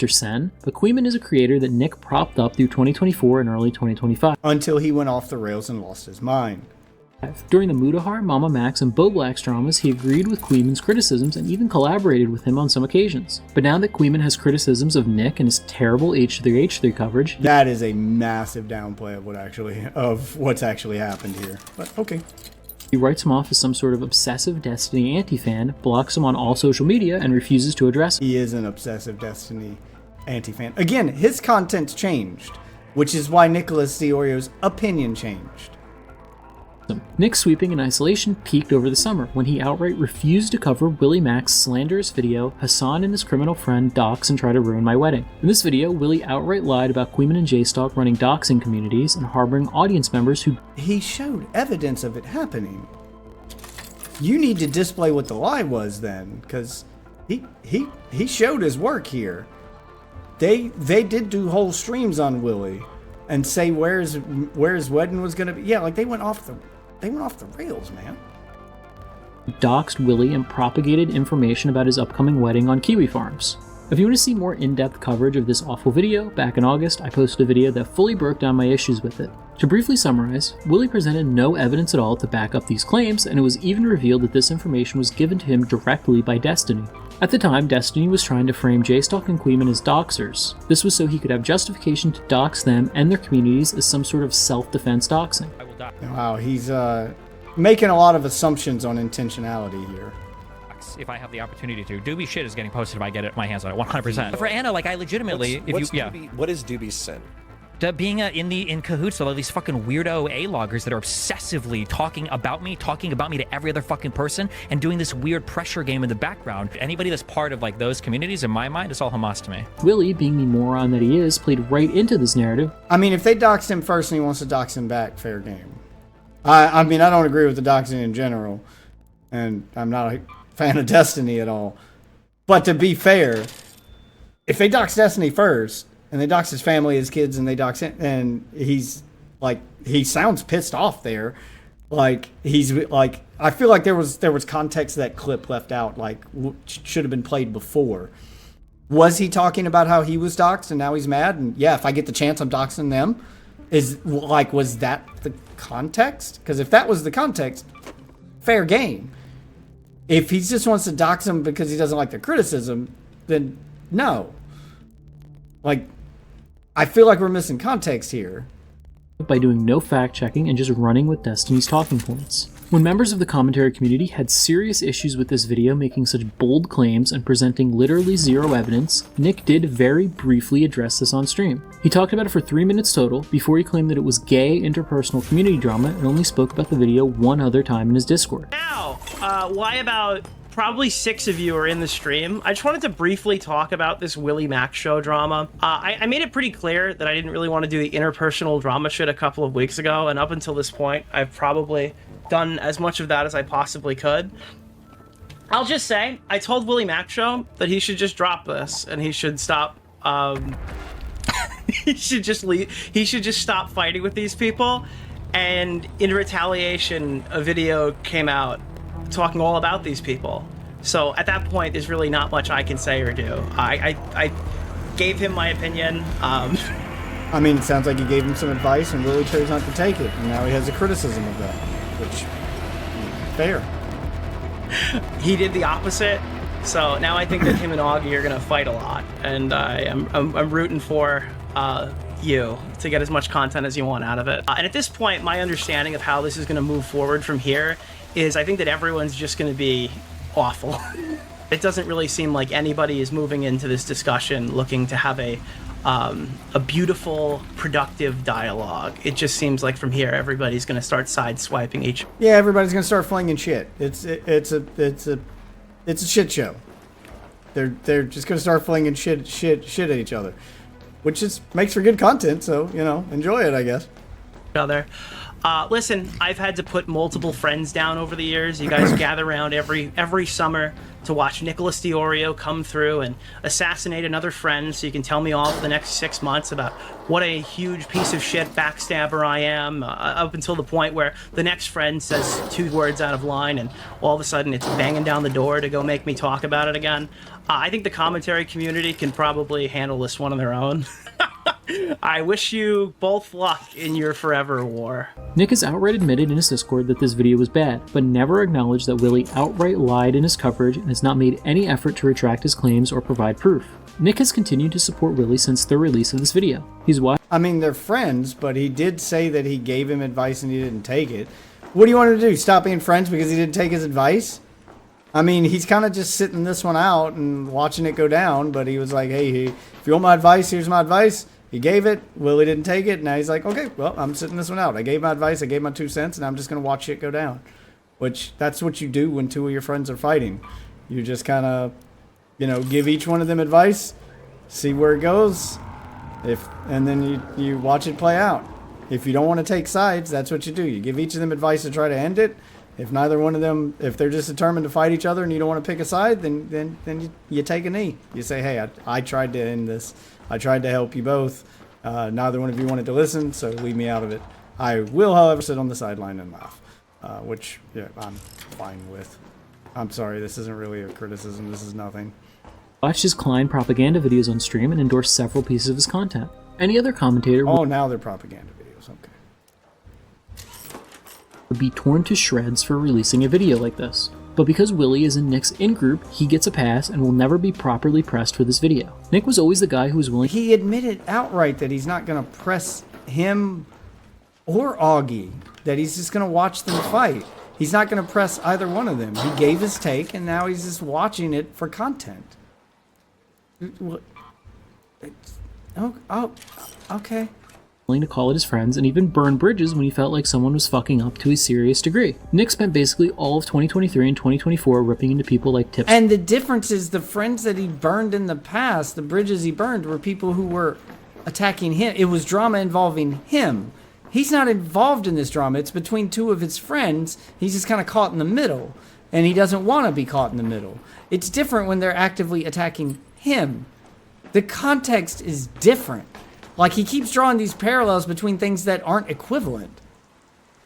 Sen, but Queeman is a creator that Nick propped up through 2024 and early 2025. Until he went off the rails and lost his mind. During the Mudahar, Mama Max, and Bo Black's dramas, he agreed with Queeman's criticisms and even collaborated with him on some occasions. But now that Queeman has criticisms of Nick and his terrible H3H3 coverage... That is a massive downplay of what's actually happened here. But okay. He writes him off as some sort of obsessive Destiny anti-fan, blocks him on all social media, and refuses to address him. He is an obsessive Destiny anti-fan. Again, his content's changed, which is why Nicholas DeOrio's opinion changed. Nick's sweeping in isolation peaked over the summer when he outright refused to cover Willymacs's slanderous video, "Hassan and his criminal friend dox and try to ruin my wedding." In this video, Willy outright lied about Queeman and J-Stalk running doxing communities and harboring audience members who... He showed evidence of it happening. You need to display what the lie was then, because he showed his work here. They did do whole streams on Willy and say where his wedding was gonna be. Yeah, like they went off the rails, man. Doxed Willy and propagated information about his upcoming wedding on Kiwi farms. If you want to see more in-depth coverage of this awful video, back in August I posted a video that fully broke down my issues with it. To briefly summarize, Willy presented no evidence at all to back up these claims, and it was even revealed that this information was given to him directly by Destiny. At the time, Destiny was trying to frame J-Stalk and Queeman as doxers. This was so he could have justification to dox them and their communities as some sort of self-defense doxing. Wow, he's making a lot of assumptions on intentionality here. If I have the opportunity to. Doobie shit is getting posted if I get my hands on it, 100%. For Anna, like I legitimately, what is Doobie's sin? Being in cahoots with all these fucking weirdo A-loggers that are obsessively talking about me to every other fucking person, and doing this weird pressure game in the background. Anybody that's part of like those communities, in my mind, it's all Hamas to me. Willy, being the moron that he is, played right into this narrative. I mean, if they doxed him first and he wants to dox him back, fair game. I mean, I don't agree with the doxing in general, and I'm not a fan of Destiny at all. But to be fair, if they dox Destiny first, and they dox his family, his kids, and they dox him, and he's like, he sounds pissed off there. Like, he's like, I feel like there was context that clip left out, like, should have been played before. Was he talking about how he was doxxed and now he's mad? And yeah, if I get the chance, I'm doxing them. Was that the context? Because if that was the context, fair game. If he just wants to dox them because he doesn't like their criticism, then no. Like, I feel like we're missing context here. By doing no fact-checking and just running with Destiny's talking points. When members of the commentary community had serious issues with this video making such bold claims and presenting literally zero evidence, Nick did very briefly address this on stream. He talked about it for 3 minutes total before he claimed that it was gay interpersonal community drama and only spoke about the video one other time in his Discord. Now, why about probably 6 of you are in the stream. I just wanted to briefly talk about this Willymacshow drama. I made it pretty clear that I didn't really want to do the interpersonal drama shit a couple of weeks ago, and up until this point, I've probably done as much of that as I possibly could. I'll just say, I told Willymacshow that he should just drop this, and he should stop, he should just leave. He should just stop fighting with these people, and in retaliation, a video came out talking all about these people. So at that point, there's really not much I can say or do. I gave him my opinion. I mean, it sounds like you gave him some advice and Willie chose not to take it, and now he has a criticism of that, which, fair. He did the opposite, so now I think that him and Augie are gonna fight a lot, and I'm rooting for you to get as much content as you want out of it. And at this point, my understanding of how this is gonna move forward from here is I think that everyone's just going to be awful. It doesn't really seem like anybody is moving into this discussion looking to have a beautiful, productive dialogue. It just seems like from here everybody's going to start sideswiping each. Yeah, everybody's going to start flinging shit. It's a shit show. They're just going to start flinging shit at each other, which just makes for good content. So enjoy it, I guess. Other. Listen, I've had to put multiple friends down over the years. You guys gather around every summer to watch Nicholas DeOrio come through and assassinate another friend so you can tell me all for the next 6 months about what a huge piece of shit backstabber I am, up until the point where the next friend says 2 words out of line and all of a sudden it's banging down the door to go make me talk about it again. I think the commentary community can probably handle this one on their own. I wish you both luck in your forever war. Nick has outright admitted in his Discord that this video was bad, but never acknowledged that Willy outright lied in his coverage and has not made any effort to retract his claims or provide proof. Nick has continued to support Willy since the release of this video. I mean, they're friends, but he did say that he gave him advice and he didn't take it. What do you want him to do? Stop being friends because he didn't take his advice? I mean, he's kind of just sitting this one out and watching it go down, but he was like, hey, if you want my advice, here's my advice. He gave it. Willie didn't take it. Now he's like, okay, well, I'm sitting this one out. I gave my advice. I gave my 2 cents, and I'm just going to watch it go down. Which, that's what you do when 2 of your friends are fighting. You just kind of, give each one of them advice, see where it goes, and then you watch it play out. If you don't want to take sides, that's what you do. You give each of them advice to try to end it. If neither one of them, if they're just determined to fight each other and you don't want to pick a side, then you take a knee. You say, hey, I tried to end this. I tried to help you both. Neither one of you wanted to listen, so leave me out of it. I will, however, sit on the sideline and laugh, which I'm fine with. I'm sorry, this isn't really a criticism. This is nothing. Watched his Klein propaganda videos on stream and endorsed several pieces of his content. Any other commentator now they're propaganda videos, okay. Would be torn to shreds for releasing a video like this. But because Willy is in Nick's in-group, he gets a pass and will never be properly pressed for this video. Nick was always the guy who was willing... He admitted outright that he's not going to press him or Augie, that he's just going to watch them fight. He's not going to press either one of them. He gave his take, and now he's just watching it for content. Oh, okay. To call it his friends and even burn bridges when he felt like someone was fucking up to a serious degree. Nick spent basically all of 2023 and 2024 ripping into people like Tips. And the difference is the friends that he burned in the past, the bridges he burned, were people who were attacking him. It was drama involving him. He's not involved in this drama. It's between 2 of his friends. He's just kind of caught in the middle. and he doesn't want to be caught in the middle. It's different when they're actively attacking him. The context is different. Like, he keeps drawing these parallels between things that aren't equivalent.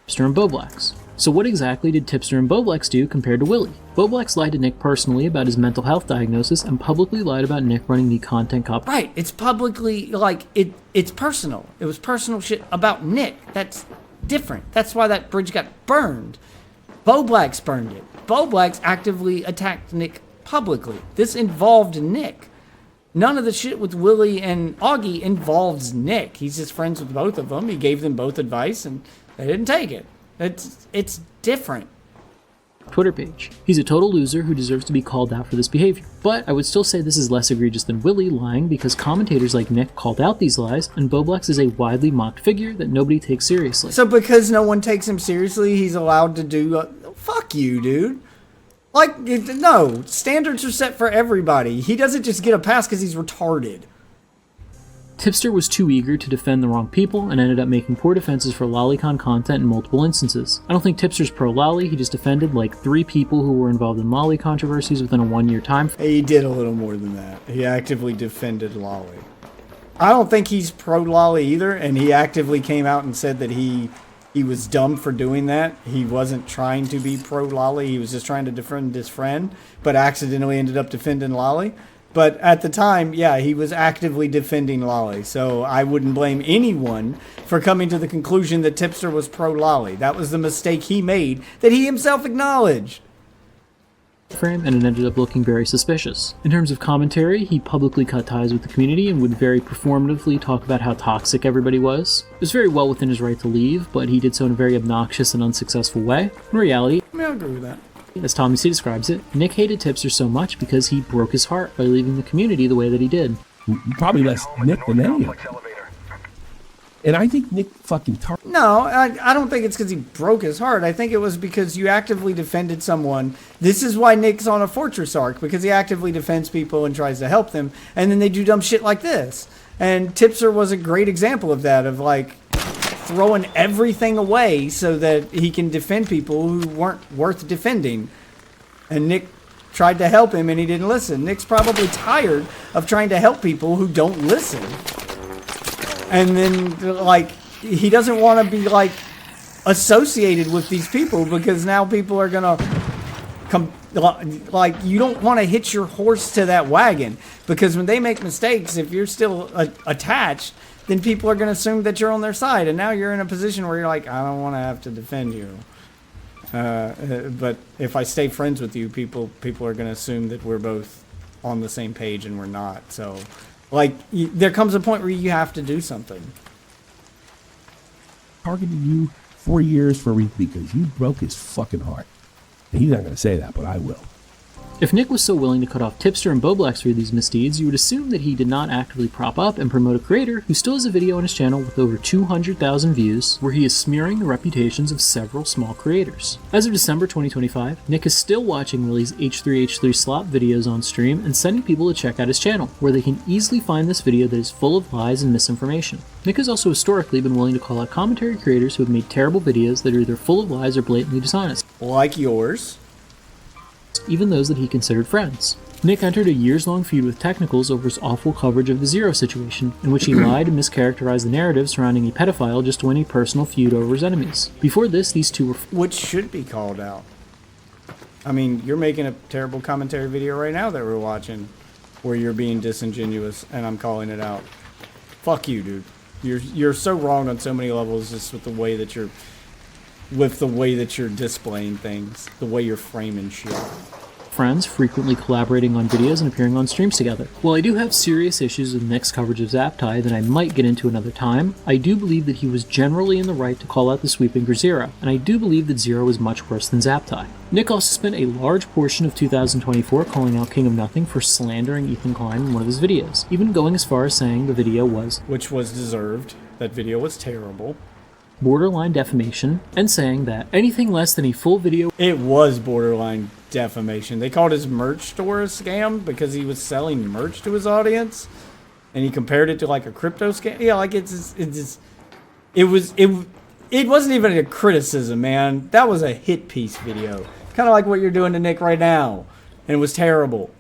Tipster and Boblax. So what exactly did Tipster and Boblax do compared to Willy? Boblax lied to Nick personally about his mental health diagnosis and publicly lied about Nick running the content cop. Right, it's publicly, like, it's personal. It was personal shit about Nick. That's different. That's why that bridge got burned. Boblax burned it. Boblax actively attacked Nick publicly. This involved Nick. None of the shit with Willy and Augie involves Nick. He's just friends with both of them. He gave them both advice, and they didn't take it. It's different. Twitter page. He's a total loser who deserves to be called out for this behavior. But I would still say this is less egregious than Willy lying because commentators like Nick called out these lies, and Boblax is a widely mocked figure that nobody takes seriously. So because no one takes him seriously, he's allowed to do... fuck you, dude. Like, no. Standards are set for everybody. He doesn't just get a pass because he's retarded. Tipster was too eager to defend the wrong people and ended up making poor defenses for lolicon content in multiple instances. I don't think Tipster's pro-lolly, he just defended like 3 people who were involved in lolly controversies within a 1-year time. He did a little more than that. He actively defended lolly. I don't think he's pro-lolly either, and he actively came out and said that he was dumb for doing that. He wasn't trying to be pro-lolly, he was just trying to defend his friend, but accidentally ended up defending lolly. But at the time, yeah, he was actively defending lolly, so I wouldn't blame anyone for coming to the conclusion that Tipster was pro-lolly. That was the mistake he made that he himself acknowledged. Frame, and it ended up looking very suspicious. In terms of commentary, he publicly cut ties with the community and would very performatively talk about how toxic everybody was. It was very well within his right to leave, but he did so in a very obnoxious and unsuccessful way. In reality, I mean, I agree with that. As Tommy C describes it, Nick hated Tipster so much because he broke his heart by leaving the community the way that he did. Probably less Nick than any of them. And I think Nick fucking... No, I don't think it's because he broke his heart. I think it was because you actively defended someone. This is why Nick's on a fortress arc, because he actively defends people and tries to help them, and then they do dumb shit like this. And Tipster was a great example of that, of like throwing everything away so that he can defend people who weren't worth defending. And Nick tried to help him and he didn't listen. Nick's probably tired of trying to help people who don't listen. And then, like, he doesn't want to be, like, associated with these people because now people are going to come, like, you don't want to hitch your horse to that wagon because when they make mistakes, if you're still attached, then people are going to assume that you're on their side. And now you're in a position where you're like, I don't want to have to defend you. But if I stay friends with you, people are going to assume that we're both on the same page and we're not. So, like, there comes a point where you have to do something. Targeted you 4 years for a reason because you broke his fucking heart. And he's not going to say that, but I will. If Nick was so willing to cut off Tipster and Boblax for these misdeeds, you would assume that he did not actively prop up and promote a creator who still has a video on his channel with over 200,000 views, where he is smearing the reputations of several small creators. As of December 2025, Nick is still watching Willy's H3H3 slop videos on stream and sending people to check out his channel, where they can easily find this video that is full of lies and misinformation. Nick has also historically been willing to call out commentary creators who have made terrible videos that are either full of lies or blatantly dishonest. Like yours. Even those that he considered friends. Nick entered a years-long feud with Technicals over his awful coverage of the Zero situation, in which he lied and mischaracterized the narrative surrounding a pedophile just to win a personal feud over his enemies. Before this, these two were... Which should be called out. I mean, you're making a terrible commentary video right now that we're watching, where you're being disingenuous, and I'm calling it out. Fuck you, dude. You're so wrong on so many levels just with the way that you're... displaying things, the way you're framing shit. Friends, frequently collaborating on videos and appearing on streams together. While I do have serious issues with Nick's coverage of Zaptai that I might get into another time, I do believe that he was generally in the right to call out the sweeping for Zero, and I do believe that Zero is much worse than Zaptai. Nick also spent a large portion of 2024 calling out King of Nothing for slandering Ethan Klein in one of his videos, even going as far as saying the video was... Which was deserved. That video was terrible. Borderline defamation, and saying that anything less than a full video... It was borderline defamation. They called his merch store a scam because he was selling merch to his audience, and he compared it to like a crypto scam. Yeah, like it wasn't even a criticism, man. That was a hit piece video. Kind of like what you're doing to Nick right now. And it was terrible.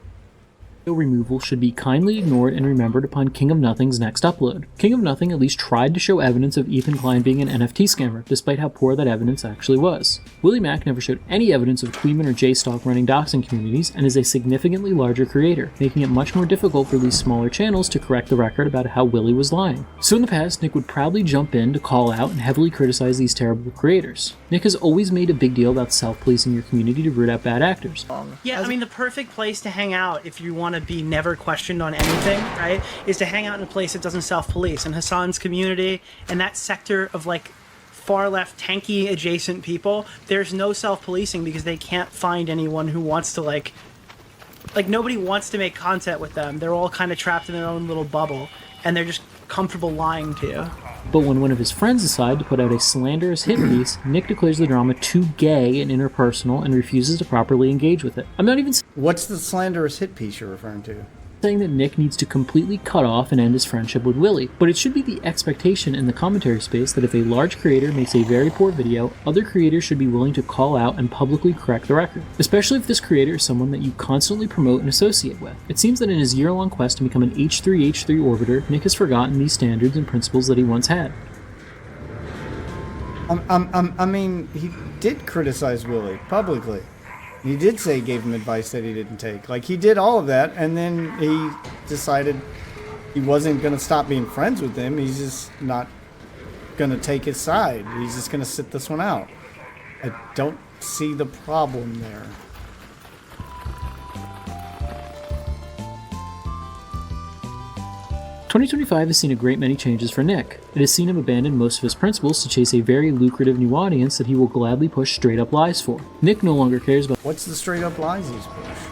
Removal should be kindly ignored and remembered upon King of Nothing's next upload. King of Nothing at least tried to show evidence of Ethan Klein being an NFT scammer, despite how poor that evidence actually was. Willymac never showed any evidence of Queeman or JStalk running doxing communities and is a significantly larger creator, making it much more difficult for these smaller channels to correct the record about how Willy was lying. So in the past, Nick would proudly jump in to call out and heavily criticize these terrible creators. Nick has always made a big deal about self-policing your community to root out bad actors. Yeah, I mean, the perfect place to hang out if you want to be never questioned on anything, right, is to hang out in a place that doesn't self-police. And Hassan's community and that sector of, like, far-left tanky adjacent people, there's no self-policing because they can't find anyone who wants to, like, nobody wants to make content with them. They're all kind of trapped in their own little bubble, and they're just comfortable lying to you. But when one of his friends decide to put out a slanderous hit piece, Nick declares the drama too gay and interpersonal and refuses to properly engage with it. I'm not even What's the slanderous hit piece you're referring to? saying that Nick needs to completely cut off and end his friendship with Willy, but it should be the expectation in the commentary space that if a large creator makes a very poor video, other creators should be willing to call out and publicly correct the record, especially if this creator is someone that you constantly promote and associate with. It seems that in his year-long quest to become an H3 orbiter, Nick has forgotten these standards and principles that he once had. I mean, he did criticize Willy publicly. He did say he gave him advice that he didn't take. Like, he did all of that, and then he decided he wasn't going to stop being friends with him. He's just not going to take his side. He's just going to sit this one out. I don't see the problem there. "2025 has seen a great many changes for Nick. It has seen him abandon most of his principles to chase a very lucrative new audience that he will gladly push straight-up lies for. Nick no longer cares about What's the straight-up lies he's pushed?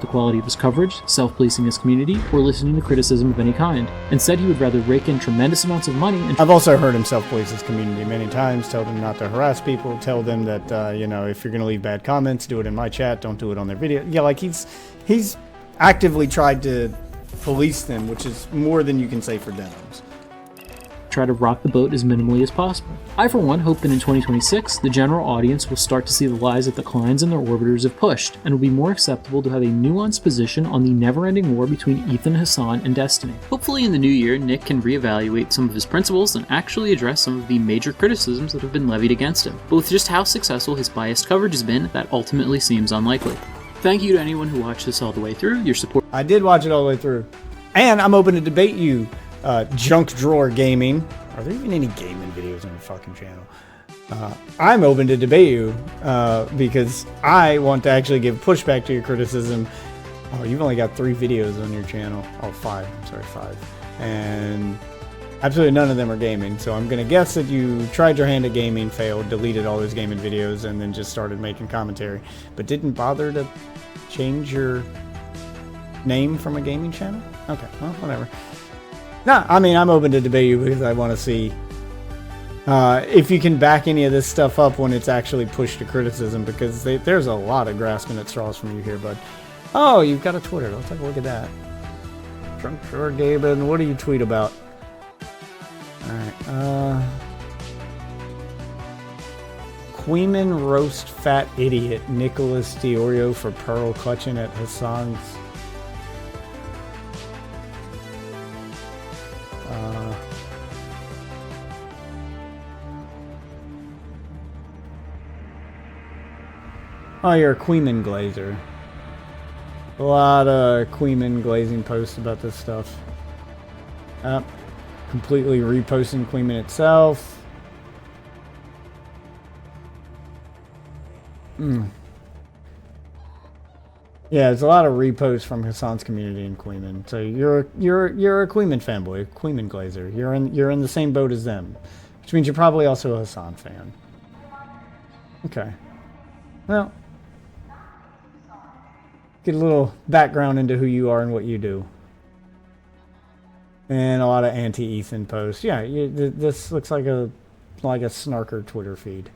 the quality of his coverage, self-policing his community, or listening to criticism of any kind. Instead, he would rather rake in tremendous amounts of money and... I've also heard him self-police his community many times, tell them not to harass people, tell them that, you know, if you're going to leave bad comments, do it in my chat, don't do it on their video. Yeah, like, he's actively tried to police them, which is more than you can say for denims. try to rock the boat as minimally as possible. I, for one, hope that in 2026, the general audience will start to see the lies that the Kleins and their orbiters have pushed, and will be more acceptable to have a nuanced position on the never-ending war between Ethan, Hassan, and Destiny. Hopefully in the new year, Nick can reevaluate some of his principles and actually address some of the major criticisms that have been levied against him. But with just how successful his biased coverage has been, that ultimately seems unlikely. Thank you to anyone who watched this all the way through. Your support. I did watch it all the way through. And I'm open to debate you, Junk Drawer Gaming. Are there even any gaming videos on your fucking channel? I'm open to debate you because I want to actually give pushback to your criticism. Oh, you've only got 3 videos on your channel. Oh, 5. I'm sorry, 5. And absolutely none of them are gaming. So I'm going to guess that you tried your hand at gaming, failed, deleted all those gaming videos, and then just started making commentary. But didn't bother to change your name from a gaming channel? Okay, well, whatever. No, I mean, I'm open to debate you because I want to see if you can back any of this stuff up when it's actually pushed to criticism, because there's a lot of grasping at straws from you here, bud. Oh, you've got a Twitter. Let's take a look at that. Drunk Drawer Gaming, what do you tweet about? Alright, Queeman roast fat idiot Nicholas DeOrio for pearl clutching at Hassan's. Oh, you're a Queeman glazer. A lot of Queeman glazing posts about this stuff. Completely reposting Queeman itself. Yeah, there's a lot of reposts from Hassan's community in Queeman. So you're a Queeman fanboy, a Queeman glazer. You're in the same boat as them, which means you're probably also a Hassan fan. Okay. Well, get a little background into who you are and what you do. And a lot of anti-Ethan posts. Yeah, this looks like a snarker Twitter feed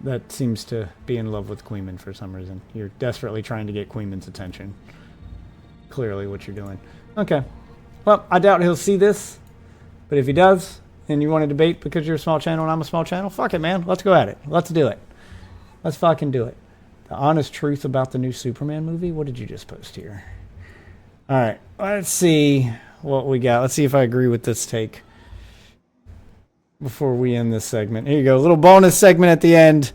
that seems to be in love with Queeman for some reason. You're desperately trying to get Queeman's attention. Clearly what you're doing. Okay. Well, I doubt he'll see this, but if he does, and you want to debate because you're a small channel and I'm a small channel, fuck it, man. Let's go at it. Let's do it. Let's fucking do it. The honest truth about the new Superman movie. What did you just post here? All right, let's see what we got. Let's see if I agree with this take before we end this segment. Here you go. A little bonus segment at the end.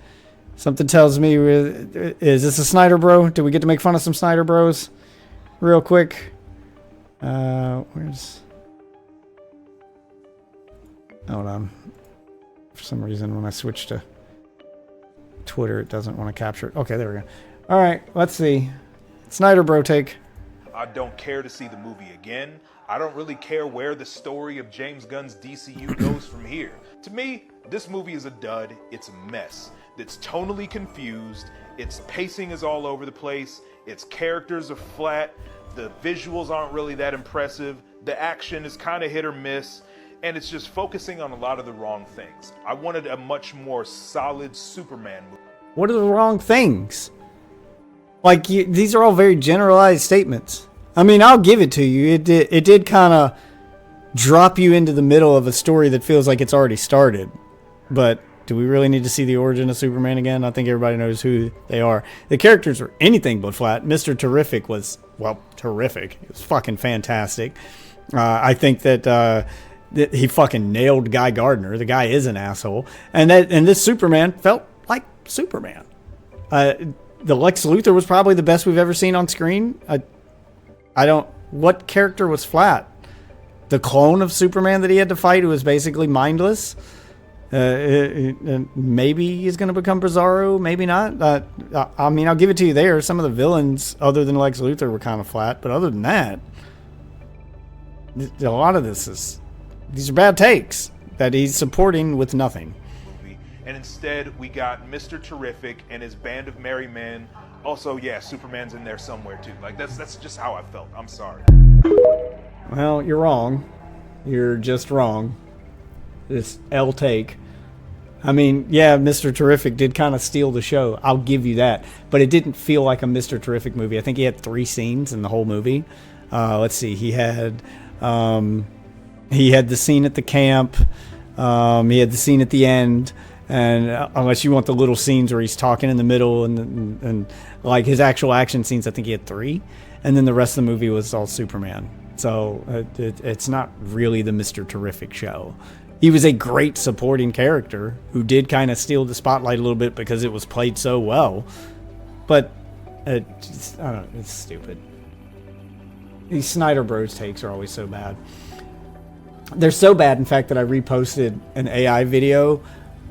Something tells me, is this a Snyder bro? Did we get to make fun of some Snyder bros? Real quick. Where's... Hold on. For some reason, when I switch to Twitter, it doesn't want to capture it. Okay, there we go. All right, let's see. Snyder bro take. I don't care to see the movie again. I don't really care where the story of James Gunn's DCU goes from here. To me, this movie is a dud. It's a mess. It's tonally confused. Its pacing is all over the place. Its characters are flat. The visuals aren't really that impressive. The action is kind of hit or miss. And it's just focusing on a lot of the wrong things. I wanted a much more solid Superman movie. What are the wrong things? Like, these are all very generalized statements. I mean, I'll give it to you. It did kind of drop you into the middle of a story that feels like it's already started. But do we really need to see the origin of Superman again? I think everybody knows who they are. The characters were anything but flat. Mr. Terrific was, well, terrific. It was fucking fantastic. I think that he fucking nailed Guy Gardner. The guy is an asshole. And this Superman felt like Superman. The Lex Luthor was probably the best we've ever seen on screen. What character was flat? The clone of Superman that he had to fight, who was basically mindless. Maybe he's going to become Bizarro, maybe not. I mean, I'll give it to you there. Some of the villains, other than Lex Luthor, were kind of flat. But other than that, a lot of these are bad takes that he's supporting with nothing. And instead, we got Mr. Terrific and his band of merry men. Also, yeah, Superman's in there somewhere too. Like, that's just how I felt. I'm sorry. Well, you're wrong. You're just wrong. This L take. I mean, yeah, Mr. Terrific did kind of steal the show. I'll give you that. But it didn't feel like a Mr. Terrific movie. I think he had 3 scenes in the whole movie. Let's see. He had the scene at the camp. He had the scene at the end. And unless you want the little scenes where he's talking in the middle and like his actual action scenes, I think he had 3. And then the rest of the movie was all Superman. So it's not really the Mr. Terrific show. He was a great supporting character who did kind of steal the spotlight a little bit because it was played so well. But I don't know, it's stupid. These Snyder Bros takes are always so bad. They're so bad, in fact, that I reposted an AI video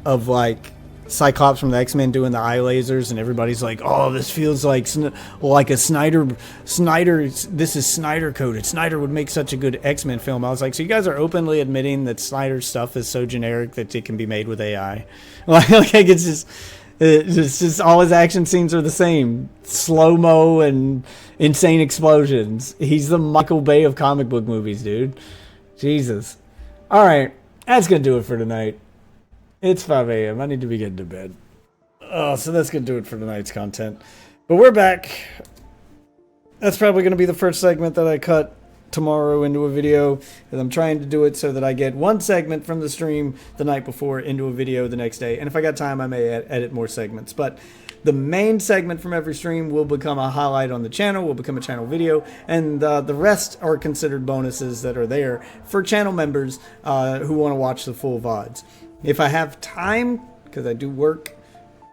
of like Cyclops from the X-Men doing the eye lasers, and everybody's like, "Oh, this feels like a Snyder. This is Snyder coded. Snyder would make such a good X-Men film." I was like, "So you guys are openly admitting that Snyder's stuff is so generic that it can be made with AI? Like it's just all his action scenes are the same, slow mo and insane explosions. He's the Michael Bay of comic book movies, dude. Jesus. All right, that's gonna do it for tonight. It's 5 a.m. I need to be getting to bed. So that's going to do it for tonight's content. But we're back. That's probably going to be the first segment that I cut tomorrow into a video. And I'm trying to do it so that I get one segment from the stream the night before into a video the next day. And if I got time, I may edit more segments. But the main segment from every stream will become a highlight on the channel, will become a channel video, and the rest are considered bonuses that are there for channel members who want to watch the full VODs. If I have time, because I do work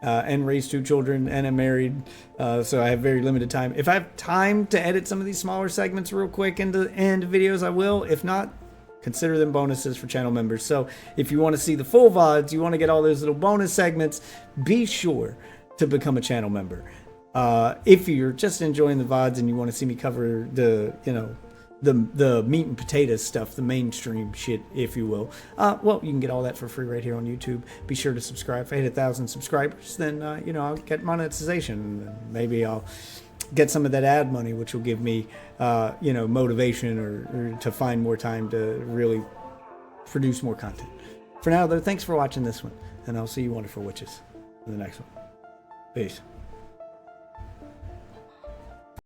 and raise 2 children and I'm married, so I have very limited time. If I have time to edit some of these smaller segments real quick into videos, I will. If not, consider them bonuses for channel members. So if you want to see the full VODs, you want to get all those little bonus segments, be sure to become a channel member. If you're just enjoying the VODs and you want to see me cover the meat and potatoes stuff, the mainstream shit, if you will, well, you can get all that for free right here on YouTube. Be sure to subscribe. If I hit 1,000 subscribers, then I'll get monetization. Maybe I'll get some of that ad money, which will give me motivation or to find more time to really produce more content. For now, though, thanks for watching this one, and I'll see you wonderful witches in the next one. Peace.